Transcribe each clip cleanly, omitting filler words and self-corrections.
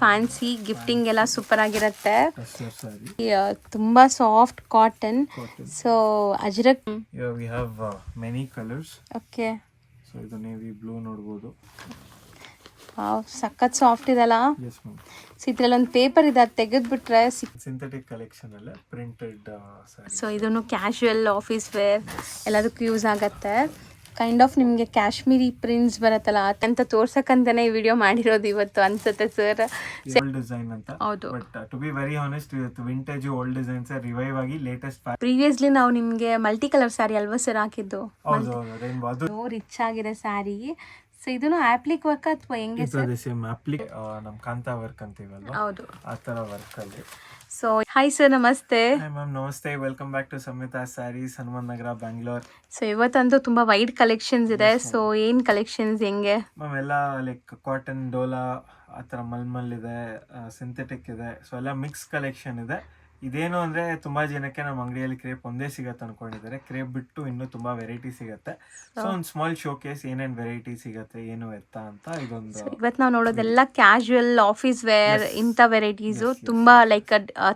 Fancy gifting ಎಲ್ಲ super ಆಗಿರುತ್ತೆ. ತುಂಬಾ soft cotton. So Ajrakh V have many colours. Okay. So ಇದು ನೇವಿ ಬ್ಲೂ ನೋಡಬಹುದು. ವಾವ್, ಸಖತ್ ಸಾಫ್ಟ್ ಇದಲ್ಲ. Yes ma'am. ಸೊ ಇದ್ರಲ್ಲಿ ಒಂದು ಪೇಪರ್ ಇದೆ, ಅದು ತೆಗೆದ್ಬಿಟ್ರೆ ಸಿಂಥೆಟಿಕ್ ಕಲೆಕ್ಷನ್ ಅಲ್ಲ, ಪ್ರಿಂಟೆಡ್ ಸಾರಿ. ಸೊ ಇದನ್ನು ಕ್ಯಾಶುಯಲ್ ಆಫೀಸ್ ವೇರ್ ಎಲ್ಲದಕ್ಕೂ ಯೂಸ್ ಆಗತ್ತೆ. ಕೈಂಡ್ ಆಫ್ ನಿಮಗೆ ಕಾಶ್ಮೀರಿ ಪ್ರಿಂಟ್ಸ್ ಬರುತ್ತಲ್ಲ ಅಂತ ತೋರ್ಸಕ್ಕಂತಾನೆ ಈ ವಿಡಿಯೋ ಮಾಡಿರೋದು ಇವತ್ತು ಅನ್ಸುತ್ತೆ ಸರ್. ಓಲ್ಡ್ ಡಿಸೈನ್ ಅಂತ. ಹೌದು. But to be very honest, ಇವತ್ತು ವಿಂಟೇಜ್ ಓಲ್ಡ್ ಡಿಸೈನ್ಸ್ ರಿವೈವ್ ಆಗಿ ಲೇಟೆಸ್ಟ್. ಪ್ರೀವಿಯಸ್ಲಿ ನಾವು ನಿಮಗೆ ಮಲ್ಟಿ ಕಲರ್ ಸ್ಯಾರಿ ಅಲ್ವಾ ಸರ್ ಹಾಕಿದ್ದು? ಹೌದು. ರಿಚ್ ಆಗಿದೆ ಸ್ಯಾರಿ. ಸೊ ಇದನ್ನು ಆಪ್ಲಿಕ್ ವರ್ಕ್ ಅಥವಾ ಹೆಂಗೆ ಸರ್? ಸೇಮ್ ಆಪ್ಲಿಕ್ ನಮ್ ಕಾಂತಾ ವರ್ಕ್ ಅಂತೀವಲ್ವಾ, ಹೌದು, ಆ ತರ ವರ್ಕ್ ಅಲ್ಲಿ. ಸೊ ಹಾಯ್ ಸರ್, ನಮಸ್ತೆ. ಹಾಯ್ ಮ್ಯಾಮ್, ನಮಸ್ತೆ. Welcome back to Samhita sarees, Hanumantha Nagar, Bangalore. So ಇವತ್ತಂತೂ ತುಂಬಾ ವೈಡ್ ಕಲೆಕ್ಷನ್ಸ್ ಇದೆ. ಸೊ ಏನ್ ಕಲೆಕ್ಷನ್ಸ್ ಹೆಂಗೆ ಮ್ಯಾಮ್? ಎಲ್ಲ ಲೈಕ್ ಕಾಟನ್, ಡೋಲಾ, ಆ ಥರ ಮಲ್ಮಲ್ ಇದೆ, ಸಿಂಥೆಟಿಕ್ ಇದೆ. ಸೊ ಎಲ್ಲ ಮಿಕ್ಸ್ ಕಲೆಕ್ಷನ್ ಇದೆ. ಇದೇನು ಅಂದ್ರೆ ತುಂಬಾ ಜನಕ್ಕೆ ನಮ್ಮ ಅಂಗಡಿಯಲ್ಲಿ ಕ್ರೇಪ್ ಒಂದೇ ಸಿಗತ್ತೆ ಅನ್ಕೊಂಡಿದ್ದಾರೆ. ಕ್ರೇಪ್ ಬಿಟ್ಟು ಇನ್ನೂ ತುಂಬಾ ವೆರೈಟಿ ಸಿಗತ್ತೆ. ಸೊ ಒಂದು ಸ್ಮಾಲ್ ಶೋ ಕೇಸ್ ಏನೇನ್ ವೆರೈಟಿ ಸಿಗತ್ತೆ, ಏನು ಎತ್ತ ಅಂತ ಇದೊಂದು. ಇವತ್ತು ನಾವು ನೋಡೋದೆಲ್ಲ ಕ್ಯಾಶುಯಲ್ ಆಫೀಸ್ ವೇರ್ ಇಂಥ ವೆರೈಟೀಸು. ತುಂಬಾ ಲೈಕ್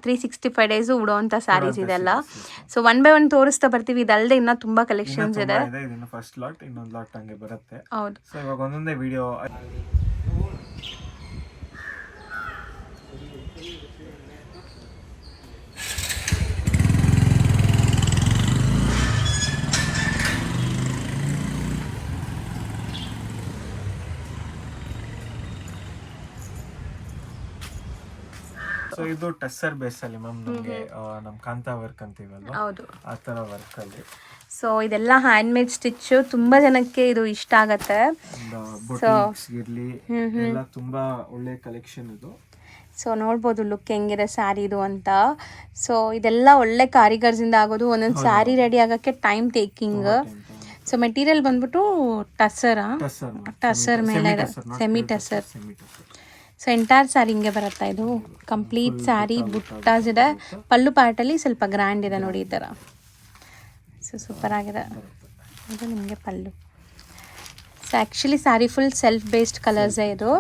365 ಡೇಸ್ ಉಡೋಂಥ ಸ್ಯಾರೀಸ್ ಇದೆಲ್ಲ. ಸೊ ಒನ್ ಬೈ ಒನ್ ತೋರಿಸ್ತಾ ಬರ್ತೀವಿ. ಇದಲ್ಲದೆ ಇನ್ನ ತುಂಬಾ ಕಲೆಕ್ಷನ್ಸ್ ಇದೆ. ಇದನ್ನು ಫಸ್ಟ್ ಲಾಟ್, ಇನ್ನೊಂದು ಲಾಟ್ ಹಂಗೆ ಬರುತ್ತೆ. ಹೌದು. ಸೊ ಇವಾಗ ಒಂದೊಂದೇ ವಿಡಿಯೋ. ಸೊ ಇದು ಟಸ್ಸರ್ ಬೇಸ್ ಅಲ್ಲಿ ಮ್ಯಾಮ್, ನಮಗೆ ನಮ್ ಕಾಂತಾ ವರ್ಕ್ ಅಂತೀವಲ್ವಾ, ಹೌದು, ಆ ತರ ವರ್ಕ್ ಅಲ್ಲಿ. ಸೊ ಇದೆಲ್ಲ ಹ್ಯಾಂಡ್ ಮೇಡ್ ಸ್ಟಿಚ್. ತುಂಬಾ ಜನಕ್ಕೆ ಇದು ಇಷ್ಟ ಆಗತ್ತೆ. ಬೊಟಿಕ್ಸ್ ಇರ್ಲಿ, ಎಲ್ಲ ತುಂಬಾ ಒಳ್ಳೆ ಕಲೆಕ್ಷನ್ ಇದು. ಸೊ ನೋಡ್ಬೋದು ಲುಕ್ ಹೆಂಗಿದೆ ಸ್ಯಾರಿದು ಅಂತ. ಸೊ ಇದೆಲ್ಲ ಒಳ್ಳೆ ಕಾರಿಗರ್ಸ್ ಇಂದ ಆಗೋದು. ಒಂದೊಂದು ಸ್ಯಾರಿ ರೆಡಿ ಆಗಕ್ಕೆ ಟೈಮ್ ಟೇಕಿಂಗ್. ಸೊ ಮೆಟೀರಿಯಲ್ ಬಂದ್ಬಿಟ್ಟು ಟಸ್ಸರ್ ಮೇಲೆ ಇದೆ, semi tussar. So entire sari ಹಿಂಗೆ ಬರುತ್ತೆ. ಇದು ಕಂಪ್ಲೀಟ್ ಸ್ಯಾರಿ ಬುಟ್ಟಾಸ್ ಇದೆ. ಪಲ್ಲು ಪಾರ್ಟಲ್ಲಿ ಸ್ವಲ್ಪ ಗ್ರ್ಯಾಂಡ್ ಇದೆ ನೋಡಿ, ಈ ಥರ. ಸೊ ಸೂಪರ್ ಆಗಿದೆ. ಇದು ನಿಮಗೆ ಪಲ್ಲು. So actually saree full self based ಕಲರ್ಸೇ ಇದು.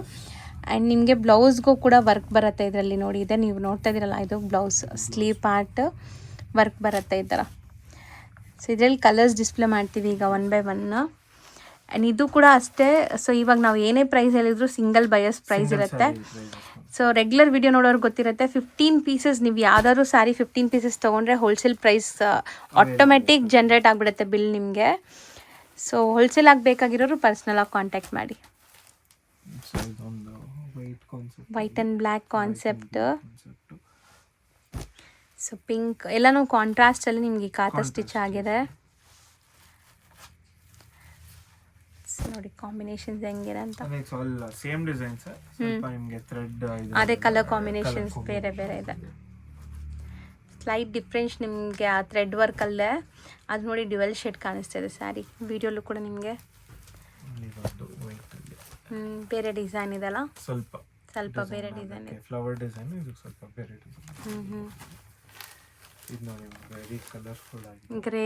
ಆ್ಯಂಡ್ ನಿಮಗೆ ಬ್ಲೌಸ್ಗೂ ಕೂಡ ವರ್ಕ್ ಬರುತ್ತೆ ಇದರಲ್ಲಿ. ನೋಡಿ, ಇದೆ ನೀವು ನೋಡ್ತಾ ಇದ್ದೀರಲ್ಲ, ಇದು ಬ್ಲೌಸ್ ಸ್ಲೀವ್ ಪಾರ್ಟ್ ವರ್ಕ್ ಬರುತ್ತೆ ಈ ಥರ. ಸೊ ಇದರಲ್ಲಿ ಕಲರ್ಸ್ ಡಿಸ್ಪ್ಲೇ ಮಾಡ್ತೀವಿ ಈಗ ಒನ್ ಬೈ ಒನ್. ಆ್ಯಂಡ್ ಇದು ಕೂಡ ಅಷ್ಟೇ. ಸೊ ಇವಾಗ ನಾವು ಏನೇ ಪ್ರೈಸ್ ಹೇಳಿದ್ರು ಸಿಂಗಲ್ ಬಯರ್ಸ್ ಪ್ರೈಸ್ ಇರುತ್ತೆ. ಸೊ ರೆಗ್ಯುಲರ್ ವಿಡಿಯೋ ನೋಡೋರ್ಗೆ ಗೊತ್ತಿರುತ್ತೆ. 15 ಪೀಸಸ್ ನೀವು ಯಾವ್ದಾದ್ರು ಸ್ಯಾರಿ 15 ಪೀಸಸ್ ತೊಗೊಂಡ್ರೆ ಹೋಲ್ಸೇಲ್ ಪ್ರೈಸ್ ಆಟೋಮೆಟಿಕ್ ಜನ್ರೇಟ್ ಆಗಿಬಿಡುತ್ತೆ ಬಿಲ್ ನಿಮಗೆ. ಸೊ ಹೋಲ್ಸೇಲ್ ಆಗಬೇಕಾಗಿರೋರು ಪರ್ಸ್ನಲಾಗಿ ಕಾಂಟ್ಯಾಕ್ಟ್ ಮಾಡಿ. White and black concept. So pink ಎಲ್ಲನೂ ಕಾಂಟ್ರಾಸ್ಟಲ್ಲಿ ನಿಮಗೆ ಕಾತಾ ಸ್ಟಿಚ್ ಆಗಿದೆ. ನೋಡಿ ಕಾಂಬಿನೇಷನ್ಸ್ ಹೆಂಗಿದೆ ಅಂತ. ಸೇಮ್ ಡಿಸೈನ್ಸ್, ಸ್ವಲ್ಪ ನಿಮಗೆ ಥ್ರೆಡ್ ಅದೇ ಕಲರ್ ಕಾಂಬಿನೇಷನ್ಸ್ ಬೇರೆ ಬೇರೆ ಇದೆ. ಸ್ಲೈಟ್ ಡಿಫ್ರೆನ್ಸ್ ನಿಮಗೆ ಆ ಥ್ರೆಡ್ ವರ್ಕಲ್ಲೇ. ಅದು ನೋಡಿ ಡ್ಯುವೆಲ್ ಶೇಡ್ ಕಾಣಿಸ್ತಾ ಇದೆ ಸ್ಯಾರಿ. ವಿಡಿಯೋಲ್ಲೂ ಕೂಡ ನಿಮಗೆ ಬೇರೆ ಡಿಸೈನ್ ಇದೆಲ್ಲ, ಸ್ವಲ್ಪ ಬೇರೆ ಡಿಸೈನ್ ಇದೆ. ಫ್ಲವರ್ ಡಿಸೈನ್, ಇದು ಸ್ವಲ್ಪ ಬೇರೆ ಡಿಸೈನ್. ಇದು ನೋಡಿ ವೆರಿ ಕಲರ್ಫುಲ್ ಆಗಿದೆ, ಗ್ರೇ.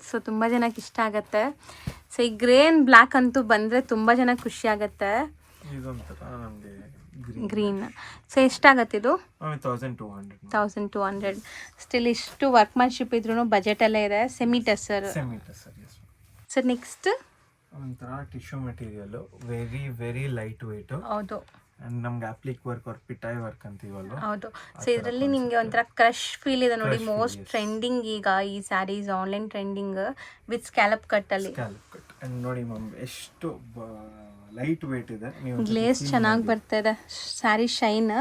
ಸೊ ತುಂಬ ಜನಕ್ಕೆ ಇಷ್ಟ ಆಗುತ್ತೆ. ಸೊ ಈ ಗ್ರೇ ಆ್ಯಂಡ್ ಬ್ಲ್ಯಾಕ್ ಅಂತೂ ಬಂದರೆ ತುಂಬ ಜನಕ್ಕೆ ಖುಷಿ ಆಗುತ್ತೆ. ಗ್ರೀನ್. ಸೊ ಎಷ್ಟಾಗತ್ತೆ ಇದು? 1200. ಸ್ಟಿಲ್ ಇಷ್ಟು ವರ್ಕ್ಮ್ಯಾನ್ಶಿಪ್ ಇದ್ರೂ ಬಜೆಟಲ್ಲೇ ಇದೆ. ಸೆಮಿ ಟಸ್ಸರ್. ಸರ್ ನೆಕ್ಸ್ಟ್ ಒಂಥರ tissue material, very very light weight. ಹೌದು. ನಮ್ಗೆ ಆಪ್ಲಿಕ್ ವರ್ಕ್ ಅವ್ರ ಪಿಟಾಯ್ ವರ್ಕ್ ಅಂತೀವಲ್ವ. ಹೌದು. ಸೊ ಇದರಲ್ಲಿ ನಿಮಗೆ ಒಂಥರ ಕ್ರಶ್ ಫೀಲ್ ಇದೆ ನೋಡಿ. ಮೋಸ್ಟ್ ಟ್ರೆಂಡಿಂಗ್ ಈಗ ಈ sarees, online trending with scallop cut ಅಲ್ಲಿ. ನೋಡಿ ಮ್ಯಾಮ್, ಎಷ್ಟು ಲೈಟ್ ವೇಟ್ ಇದೆ. ಗ್ಲೇಸ್ ಚೆನ್ನಾಗಿ ಬರ್ತಾ ಇದೆ. ಸ್ಯಾರಿ ಶೈನ್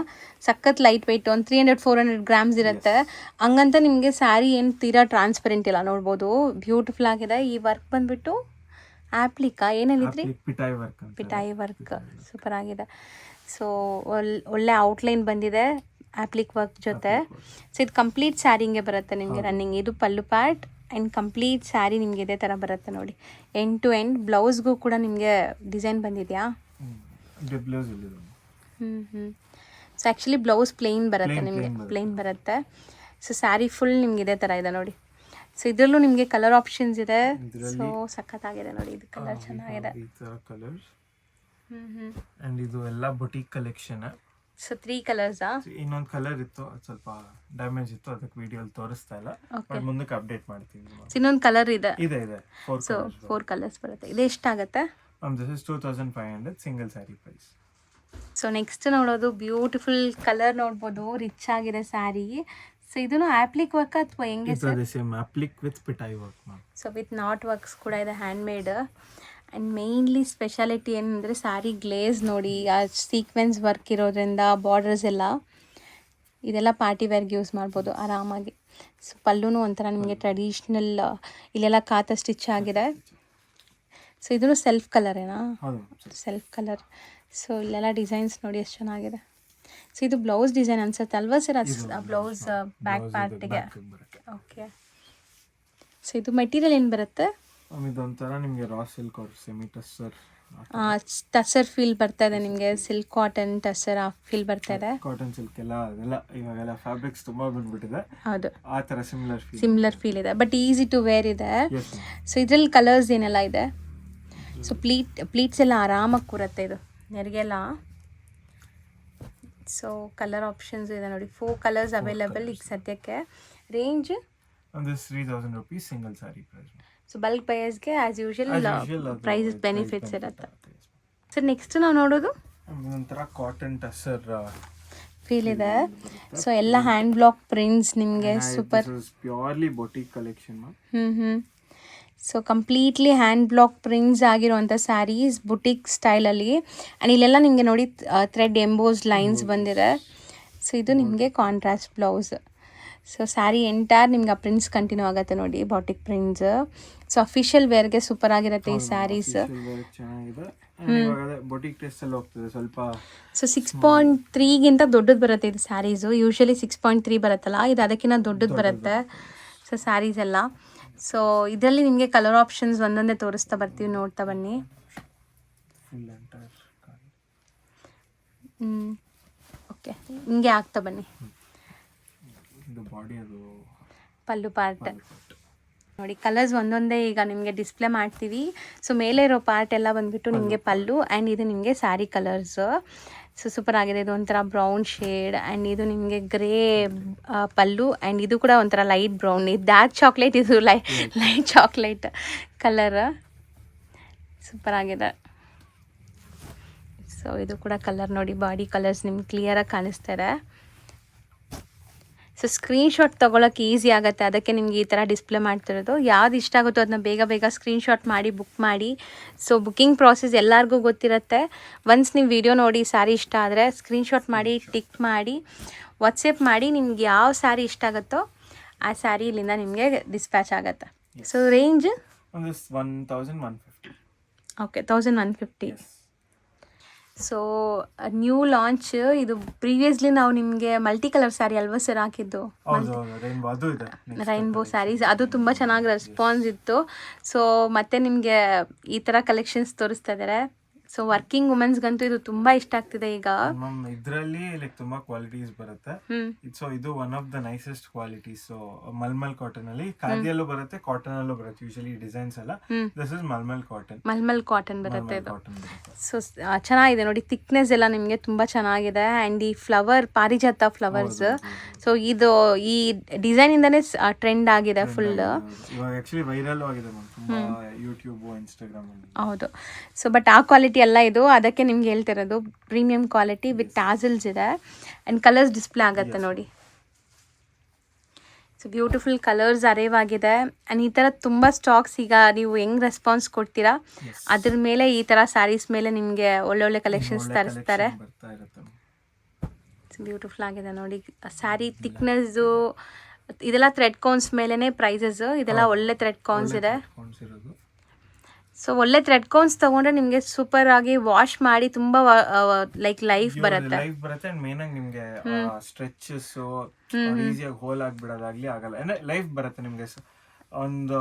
ಸಖತ್ ಲೈಟ್ ವೆಯ್ಟ್. ಒಂದು 300-400 ಗ್ರಾಮ್ಸ್ ಇರುತ್ತೆ. ಹಂಗಂತ ನಿಮಗೆ ಸ್ಯಾರಿ ಏನು ತೀರಾ ಟ್ರಾನ್ಸ್ಪರೆಂಟ್ ಇಲ್ಲ, ನೋಡ್ಬೋದು. ಬ್ಯೂಟಿಫುಲ್ ಆಗಿದೆ. ಈ ವರ್ಕ್ ಬಂದ್ಬಿಟ್ಟು ಆಪ್ಲಿಕಾ ಏನೇನಿದ್ರಿ? ಪಿಟಾಯಿ ವರ್ಕ್ ಸೂಪರ್ ಆಗಿದೆ. ಸೊ ಒಳ್ಳೆ ಔಟ್ಲೈನ್ ಬಂದಿದೆ ಆಪ್ಲಿಕ್ ವರ್ಕ್ ಜೊತೆ. ಸೊ ಇದು ಕಂಪ್ಲೀಟ್ ಸ್ಯಾರಿಂಗೆ ಬರುತ್ತೆ ನಿಮಗೆ ರನ್ನಿಂಗ್. ಇದು pallu part and complete sari ನಿಮಗೆ ಇದೇ ಥರ ಬರುತ್ತೆ ನೋಡಿ. ಎಂಡ್ ಟು ಎಂಡ್ ಬ್ಲೌಸ್ಗೂ ಕೂಡ ನಿಮಗೆ ಡಿಸೈನ್ ಬಂದಿದೆಯಾ? ಸೊ ಆ್ಯಕ್ಚುಲಿ ಬ್ಲೌಸ್ ಪ್ಲೇನ್ ಬರುತ್ತೆ ನಿಮಗೆ, ಪ್ಲೇನ್ ಬರುತ್ತೆ. ಸೊ ಸ್ಯಾರಿ ಫುಲ್ ನಿಮ್ಗೆ ಇದೇ ಥರ ಇದೆ ನೋಡಿ. ಸೊ ಇದರಲ್ಲೂ ನಿಮಗೆ ಕಲರ್ ಆಪ್ಷನ್ಸ್ ಇದೆ. ಸೊ ಸಖತ್ತಾಗಿದೆ ನೋಡಿ, ಇದು ಕಲರ್ ಚೆನ್ನಾಗಿದೆ. ಅಂಡ್ ಇದು ಎಲ್ಲ ಬೊಟಿಕ್ ಕಲೆಕ್ಷನ್. ಸೊ 3 ಕಲರ್ಸಾ? ಇನ್ನೊಂದು ಕಲರ್ ಇತ್ತು, ಅದು ಸ್ವಲ್ಪ ಡ್ಯಾಮೇಜ್ ಇತ್ತು, ಅದಕ್ಕೆ ವಿಡಿಯೋಲಿ ತೋರಿಸ್ತಾ ಇಲ್ಲ. ಬಟ್ ಮುಂದಕ್ಕೆ ಅಪ್ಡೇಟ್ ಮಾಡ್ತೀವಿ. ಇನ್ನೊಂದು ಕಲರ್ ಇದೆ. ಇದೆ 4 ಸೊ 4 ಕಲರ್ಸ್ ಬರುತ್ತೆ. ಇದು ಎಷ್ಟಾಗುತ್ತೆ? This is 2500 single saree price. So next ನೋಡೋದು ಬ್ಯೂಟಿಫುಲ್ ಕಲರ್ ನೋಡ್ಬೋದು, ರಿಚ್ ಆಗಿದೆ ಸ್ಯಾರಿ. ಸೊ ಇದನ್ನು ಆಪ್ಲಿಕ್ ವರ್ಕ್ ಅಥವಾ ಹೆಂಗೆ ಸರ್? ಸೇಮ್ ಅಪ್ಲಿಕ್ ವಿತ್ ಪಿಟಾಯಿ work ma'am. So with knot works ಕೂಡ ಇದೆ, handmade. And mainly speciality ಏನಂದರೆ ಸ್ಯಾರಿ ಗ್ಲೇಸ್ ನೋಡಿ, ಆ ಸೀಕ್ವೆನ್ಸ್ ವರ್ಕ್ ಇರೋದ್ರಿಂದ ಬಾರ್ಡರ್ಸ್ ಎಲ್ಲ ಇದೆಲ್ಲ ಪಾರ್ಟಿ ವೇರ್ಗೆ ಯೂಸ್ ಮಾಡ್ಬೋದು ಆರಾಮಾಗಿ. ಸೊ ಪಲ್ಲೂ ಒಂಥರ ನಿಮಗೆ ಟ್ರೆಡಿಷ್ನಲ್, ಇಲ್ಲೆಲ್ಲ ಕಾತ ಸ್ಟಿಚ್ ಆಗಿದೆ. ಸೊ ಇದನ್ನು ಸೆಲ್ಫ್ ಕಲರೇನಾ? Self colour. ಸೊ ಇಲ್ಲೆಲ್ಲ ಡಿಸೈನ್ಸ್ ನೋಡಿ ಎಷ್ಟು ಚೆನ್ನಾಗಿದೆ. ಸೊ ಇದು ಬ್ಲೌಸ್ ಡಿಸೈನ್ ಅನ್ಸುತ್ತೆ ಅಲ್ವಾ ಸರ್? ಬ್ಲೌಸ್ ಬ್ಯಾಕ್ ಪಾರ್ಟಿಗೆ. ಓಕೆ. ಸೊ ಇದು ಮೆಟೀರಿಯಲ್ ಏನು ಬರುತ್ತೆ? ಇದೊಂಥರ ನಿಮಗೆ raw silk or semi tussar. Tussar feel ಬರ್ತಾ ಇದೆ ನಿಮಗೆ, ಸಿಲ್ಕ್ ಕಾಟನ್ ಟಸ್ಸರ್ ಫೀಲ್ ಬರ್ತಾ ಇದೆ. ಕಾಟನ್ ಸಿಲ್ಕ್ ಎಲ್ಲ ಅದೆಲ್ಲ ಇವಾಗೆಲ್ಲ ಫ್ಯಾಬ್ರಿಕ್ಸ್ ತುಂಬಾ ಬಂದ್ಬಿಟ್ಟಿದೆ. ಹೌದು, ಆ ಥರ ಸಿಮಿಲರ್ ಫೀಲ್ ಇದೆ, ಬಟ್ ಈಸಿ ಟು ವೇರ್ ಇದೆ. ಸೊ ಇದ್ರಲ್ಲಿ ಕಲರ್ಸ್ ಏನೆಲ್ಲ ಇದೆ? ಸೊ ಪ್ಲೀಟ್ಸ್ ಎಲ್ಲ ಆರಾಮಾಗಿ ಕೂರುತ್ತೆ, ಇದು ನೆರಿಗೆಲ್ಲ. ಸೊ ಕಲರ್ ಆಪ್ಷನ್ಸ್ ಇದೆ ನೋಡಿ, 4 ಕಲರ್ಸ್ ಅವೈಲೇಬಲ್ ಈಗ ಸದ್ಯಕ್ಕೆ. ರೇಂಜ್ ಒಂದು 3000 rupees single saree price. So bulk ಬಯರ್ಸ್ಗೆ ಆಸ್ ಯೂಶುವಲ್ ಪ್ರೈಸಸ್ ಬೆನಿಫಿಟ್ಸ್ ಇರುತ್ತೆ. ಸರ್ ನೆಕ್ಸ್ಟ್ ನಾವು ನೋಡೋದು ಒಂಥರ ಕಾಟನ್ ಟಸ್ಸರ್ ಫೀಲ್ ಇದೆ. ಸೊ ಎಲ್ಲ ಹ್ಯಾಂಡ್ ಬ್ಲಾಕ್ ಪ್ರಿಂಟ್ಸ್ ನಿಮಗೆ super. Purely boutique collection. So completely hand block prints ಆಗಿರುವಂಥ ಸ್ಯಾರೀಸ್ ಬುಟಿಕ್ ಸ್ಟೈಲಲ್ಲಿ. ಆ್ಯಂಡ್ ಇಲ್ಲೆಲ್ಲ ನಿಮಗೆ ನೋಡಿ ಥ್ರೆಡ್ ಎಂಬೋಸ್ ಲೈನ್ಸ್ ಬಂದಿದೆ. ಸೊ ಇದು ನಿಮಗೆ contrast blouse. So saree entire ನಿಮ್ಗೆ ಆ ಪ್ರಿಂಟ್ಸ್ ಕಂಟಿನ್ಯೂ ಆಗುತ್ತೆ ನೋಡಿ, ಬಾಟಿಕ್ ಪ್ರಿಂಟ್ಸ್. ಸೊ ಅಫಿಷಿಯಲ್ ವೇರ್ಗೆ ಸೂಪರ್ ಆಗಿರುತ್ತೆ ಈ ಸ್ಯಾರೀಸ್. ಸ್ವಲ್ಪ ಸೊ 6.3ಗಿಂತ ದೊಡ್ಡದು ಬರುತ್ತೆ ಇದು ಸ್ಯಾರೀಸು. ಯೂಶಲಿ 6.3 ಬರುತ್ತಲ್ಲ, ಇದು ಅದಕ್ಕಿಂತ ದೊಡ್ಡದು ಬರುತ್ತೆ. ಸೊ ಸ್ಯಾರೀಸ್ ಎಲ್ಲ. ಸೊ ಇದರಲ್ಲಿ ನಿಮಗೆ ಕಲರ್ ಆಪ್ಷನ್ಸ್ ಒಂದೊಂದೇ ತೋರಿಸ್ತಾ ಬರ್ತೀವಿ, ನೋಡ್ತಾ ಬನ್ನಿ. ಓಕೆ, ಹಿಂಗೆ ಆಗ್ತಾ ಬನ್ನಿ. ಪಲ್ಲು ಪಾರ್ಟ್ ನೋಡಿ, ಕಲರ್ಸ್ ಒಂದೊಂದೇ ಈಗ ನಿಮಗೆ ಡಿಸ್ಪ್ಲೇ ಮಾಡ್ತೀವಿ. ಸೊ ಮೇಲೆ ಇರೋ ಪಾರ್ಟ್ ಎಲ್ಲ ಬಂದುಬಿಟ್ಟು ನಿಮಗೆ ಪಲ್ಲು, ಆ್ಯಂಡ್ ಇದು ನಿಮಗೆ ಸ್ಯಾರಿ ಕಲರ್ಸ್. ಸೊ ಸೂಪರ್ ಆಗಿದೆ. ಇದು ಒಂಥರ ಬ್ರೌನ್ ಶೇಡ್, ಆ್ಯಂಡ್ ಇದು ನಿಮಗೆ ಗ್ರೇ ಪಲ್ಲು, ಆ್ಯಂಡ್ ಇದು ಕೂಡ ಒಂಥರ ಲೈಟ್ ಬ್ರೌನ್. ಇದು ಡಾರ್ಕ್ ಚಾಕ್ಲೇಟ್, ಇದು ಲೈಟ್ ಚಾಕ್ಲೇಟ್ ಕಲರ್. ಸೂಪರ್ ಆಗಿದೆ. ಸೊ ಇದು ಕೂಡ ಕಲರ್ ನೋಡಿ, ಬಾಡಿ ಕಲರ್ಸ್ ನಿಮ್ಗೆ ಕ್ಲಿಯರಾಗಿ ಕಾಣಿಸ್ತಾರೆ. ಸೊ ಸ್ಕ್ರೀನ್ಶಾಟ್ ತೊಗೊಳಕ್ಕೆ ಈಸಿ ಆಗುತ್ತೆ, ಅದಕ್ಕೆ ನಿಮ್ಗೆ ಈ ಥರ ಡಿಸ್ಪ್ಲೇ ಮಾಡ್ತಿರೋದು. ಯಾವ್ದು ಇಷ್ಟ ಆಗುತ್ತೋ ಅದನ್ನ ಬೇಗ ಸ್ಕ್ರೀನ್ಶಾಟ್ ಮಾಡಿ ಬುಕ್ ಮಾಡಿ. ಸೊ ಬುಕ್ಕಿಂಗ್ ಪ್ರಾಸೆಸ್ ಎಲ್ಲರಿಗೂ ಗೊತ್ತಿರುತ್ತೆ. ಒನ್ಸ್ ನೀವು ವಿಡಿಯೋ ನೋಡಿ ಸ್ಯಾರಿ ಇಷ್ಟ ಆದರೆ ಸ್ಕ್ರೀನ್ಶಾಟ್ ಮಾಡಿ, ಟಿಕ್ ಮಾಡಿ, ವಾಟ್ಸಪ್ ಮಾಡಿ. ನಿಮ್ಗೆ ಯಾವ ಸ್ಯಾರಿ ಇಷ್ಟ ಆಗುತ್ತೋ ಆ ಸ್ಯಾರಿ ಇಲ್ಲಿಂದ ನಿಮಗೆ ಡಿಸ್ಪ್ಯಾಚ್ ಆಗುತ್ತೆ. So range 1150. Okay, 1150. So new launch ಇದು. ಪ್ರೀವಿಯಸ್ಲಿ ನಾವು ನಿಮಗೆ ಮಲ್ಟಿ ಕಲರ್ ಸ್ಯಾರಿ ಅಲ್ವಾ ಸರ್ ಹಾಕಿದ್ದು, ರೈನ್ಬೋ ಸ್ಯಾರೀಸ್. ಅದು ತುಂಬ ಚೆನ್ನಾಗಿ ರೆಸ್ಪಾನ್ಸ್ ಇತ್ತು. ಸೊ ಮತ್ತೆ ನಿಮಗೆ ಈ ಥರ ಕಲೆಕ್ಷನ್ಸ್ ತೋರಿಸ್ತಾ ಇದ್ದಾರೆ. ಸೊ ವರ್ಕಿಂಗ್ ವುಮೆನ್ಸ್ಗಂತೂ ಇದು ತುಂಬಾ ಇಷ್ಟ ಆಗ್ತಿದೆ ಈಗ. ಇದರಲ್ಲಿ ಲೈಕ್ ತುಂಬಾ ಕ್ವಾಲಿಟೀಸ್ ಬರುತ್ತೆ. ಸೊ ಇದು one of the nicest qualities. So mulmul cotton ಅಲ್ಲಿ ಖಾದಿಯಲ್ಲೂ ಬರುತ್ತೆ, ಕಾಟನ್ ಅಲ್ಲೂ ಬರುತ್ತೆ. ಯೂಶಲಿ ಡಿಸೈನ್ಸ್ ಎಲ್ಲ ದಿಸ್ ಇಸ್ ಮಲ್ಮಲ್ ಕಾಟನ್ ಬರುತ್ತೆ ಇದು. ಸೊ ಚೆನ್ನಾಗಿದೆ ನೋಡಿ, ಥಿಕ್ನೆಸ್ ಎಲ್ಲ ನಿಮಗೆ ತುಂಬಾ ಚೆನ್ನಾಗಿದೆ. ಅಂಡ್ ಈ ಫ್ಲವರ್ ಪಾರಿಜಾತ ಫ್ಲವರ್ಸ್. ಸೊ ಇದು ಈ ಡಿಸೈನ್ ಇಂದಾನೆ ಟ್ರೆಂಡ್ ಆಗಿದೆ ಫುಲ್. ಆಕ್ಚುಲಿ ವೈರಲ್ ಆಗಿದೆ ತುಂಬಾ ಯೂಟ್ಯೂಬ್, ಇನ್ಸ್ಟಾಗ್ರಾಮ್. ಹೌದು. ಸೊ ಬಟ್ ಆ ಕ್ವಾಲಿಟಿ ಅಲ್ಲ ಇದು, ಅದಕ್ಕೆ ನಿಮ್ಗೆ ಹೇಳ್ತಿರೋದು ಪ್ರೀಮಿಯಂ ಕ್ವಾಲಿಟಿ ವಿತ್ ಟ್ಯಾಸಲ್ಸ್ ಇದೆ. ಆ್ಯಂಡ್ ಕಲರ್ಸ್ ಡಿಸ್ಪ್ಲೇ ಆಗುತ್ತೆ ನೋಡಿ. ಸೊ ಬ್ಯೂಟಿಫುಲ್ ಕಲರ್ಸ್ ಅರೈವ್ ಆಗಿದೆ. ಆ್ಯಂಡ್ ಈ ಥರ ತುಂಬ ಸ್ಟಾಕ್ಸ್ ಈಗ ನೀವು ಹೆಂಗೆ ರೆಸ್ಪಾನ್ಸ್ ಕೊಡ್ತೀರಾ ಅದ್ರ ಮೇಲೆ ಈ ಥರ ಸ್ಯಾರೀಸ್ ಮೇಲೆ ನಿಮಗೆ ಒಳ್ಳೊಳ್ಳೆ ಕಲೆಕ್ಷನ್ಸ್ ತರಿಸ್ತಾರೆ. ಬ್ಯೂಟಿಫುಲ್ ಆಗಿದೆ ನೋಡಿ ಸ್ಯಾರಿ. ಥಿಕ್ನೆಸ್ಸು ಇದೆಲ್ಲ ಥ್ರೆಡ್ ಕೌನ್ಸ್ ಮೇಲೇ ಪ್ರೈಸಸ್. ಇದೆಲ್ಲ ಒಳ್ಳೆ ಥ್ರೆಡ್ ಕೌನ್ಸ್ ಇದೆ. ಸೊ ಒಳ್ಳೆ ಥ್ರೆಡ್ ಕೌನ್ಸ್ ತಗೊಂಡ್ರೆ ನಿಮಗೆ ಸೂಪರ್ ಆಗಿ ವಾಶ್ ಮಾಡಿ ತುಂಬಾ ಲೈಕ್ ಲೈಫ್ ಬರುತ್ತೆ. ಅಂಡ್ ಮೇನ್ ಆಗಿ ನಿಮಗೆ ಸ್ಟ್ರೆಚಸ್ ಈಸಿಯಾಗಿ ಹೋಲ್ ಆಗಿಬಿಡೋದಾಗ್ಲಿ ಆಗಲ್ಲ. ಅಂದ್ರೆ ಲೈಫ್ ಬರುತ್ತೆ ನಿಮಗೆ. ಒಂದು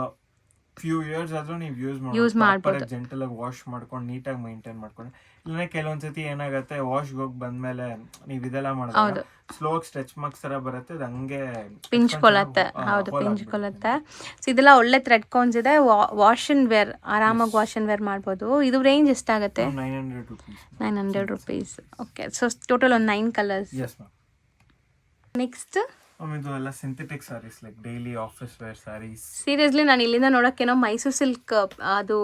ಫ್ಯೂ ಇಯರ್ಸ್ ಆದ್ರೂ ನೀವು ಯೂಸ್ ಮಾಡ್ಬೋದು. ಜೆಂಟಲ್ ಆಗಿ ವಾಶ್ ಮಾಡ್ಕೊಂಡು ನೀಟಾಗಿ ಮೈಂಟೈನ್ ಮಾಡ್ಕೊಂಡು. ಇಲ್ಲ ಕೆಲವೊಂದ್ಸತಿ ಏನಾಗುತ್ತೆ, ವಾಶ್ಗೆ ಹೋಗಿ ಬಂದ್ಮೇಲೆ ನೀವು ಇದೆಲ್ಲ ಮಾಡಿದಾಗ ಸ್ಲೋ ಸ್ಟ್ರೆಚ್ ಮಾರ್ಕ್ಸ್ ತರ ಬರುತ್ತೆ, ಅದು ಹಂಗೆ ಪಿಂಚ್ಕೊಳತ್ತೆ. ಹೌದು, ಪಿಂಚ್ಕೊಳತ್ತೆ. ಸೊ ಇದೆಲ್ಲ ಒಳ್ಳೆ ಥ್ರೆಡ್ ಕೋನ್ಸ್ ಇದೆ. ವಾಶ್ ಅಂಡ್ ವೇರ್, ಆರಾಮಾಗಿ ವಾಶ್ ಅಂಡ್ ವೇರ್ ಮಾಡ್ಬೋದು. ಇದು ರೇಂಜ್ ಎಷ್ಟಾಗುತ್ತೆ? 900 rupees. ಓಕೆ, ಸೊ ಟೋಟಲ್ ಒಂದು 9 ಕಲರ್ಸ್. ನೆಕ್ಸ್ಟ್ ಇದು ಎಲ್ಲ synthetic saris, like daily office wear saris. Seriously ನಾನು ಇಲ್ಲಿಂದ ನೋಡೋಕ್ಕೇನೋ ಮೈಸೂರು ಸಿಲ್ಕ್ ಅದು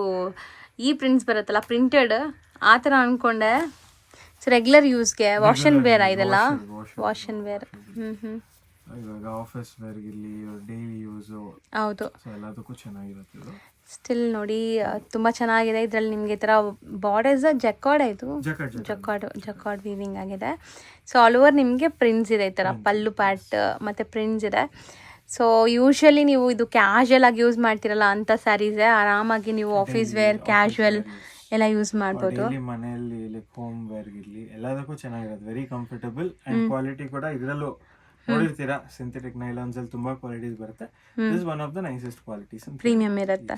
ಈ ಪ್ರಿಂಟ್ಸ್ ಬರುತ್ತಲ್ಲ, ಪ್ರಿಂಟೆಡ್ ಆ ಥರ ಅಂದ್ಕೊಂಡೆ. ಸೊ ರೆಗ್ಯುಲರ್ ಯೂಸ್ಗೆ ವಾಶ್ ಅಂಡ್ ವೇರ್ ಇದೆಲ್ಲ, ವಾಶ್ ಅಂಡ್ ವೇರ್. ಇವಾಗ ಆಫೀಸ್ ವೇರ್ಗಿರ್ಲಿ, ಡೈಲಿ ಯೂಸ್, ಹೌದು, ಎಲ್ಲದಕ್ಕೂ ಚೆನ್ನಾಗಿರುತ್ತೆ. ಸ್ಟಿಲ್ ನೋಡಿ ತುಂಬ ಚೆನ್ನಾಗಿದೆ. ಇದರಲ್ಲಿ ನಿಮಗೆ ಈ ಥರ ಬಾರ್ಡರ್ಸ್ ಜಕಾರ್ಡ್, ಇದು ಜಕಾರ್ಡ್ ವೀವಿಂಗ್ ಆಗಿದೆ. ಸೊ ಆಲ್ ಓವರ್ ನಿಮಗೆ ಪ್ರಿಂಟ್ಸ್ ಇದೆ, ಈ ಥರ ಪಲ್ಲು ಪ್ಯಾಟ್ ಮತ್ತು ಪ್ರಿಂಟ್ಸ್ ಇದೆ. ಸೊ ಯೂಶ್ವಲಿ ನೀವು ಇದು ಕ್ಯಾಶುವಲ್ ಆಗಿ ಯೂಸ್ ಮಾಡ್ತಿರಲ್ಲ ಅಂಥ ಸ್ಯಾರೀಸೇ ಆರಾಮಾಗಿ ನೀವು ಆಫೀಸ್ ವೇರ್, ಕ್ಯಾಶುವಲ್ ಎಲ್ಲ ಯೂಸ್ ಮಾಡ್ಬೋದು. ಮನೆಯಲ್ಲಿ ಲೈಕ್ ಹೋಮ್ ವೇರ್ ಗಿರ್ಲಿ ಎಲ್ಲದಕ್ಕೂ ಚೆನ್ನಾಗಿರುತ್ತೆ, ವೆರಿ ಕಂಫರ್ಟಬಲ್ ಅಂಡ್ ಕ್ವಾಲಿಟಿ ಕೂಡ ಇದರಲ್ಲೂ ನೋಡಿರ್ತೀರಾ, ಸಿಂಥೆಟಿಕ್ ನೈಲಾನ್ಸ್ ಅಲ್ಲಿ ತುಂಬಾ ಕ್ವಾಲಿಟೀಸ್ ಬರುತ್ತೆ. This one of the nicest qualities, premium ಇರುತ್ತೆ.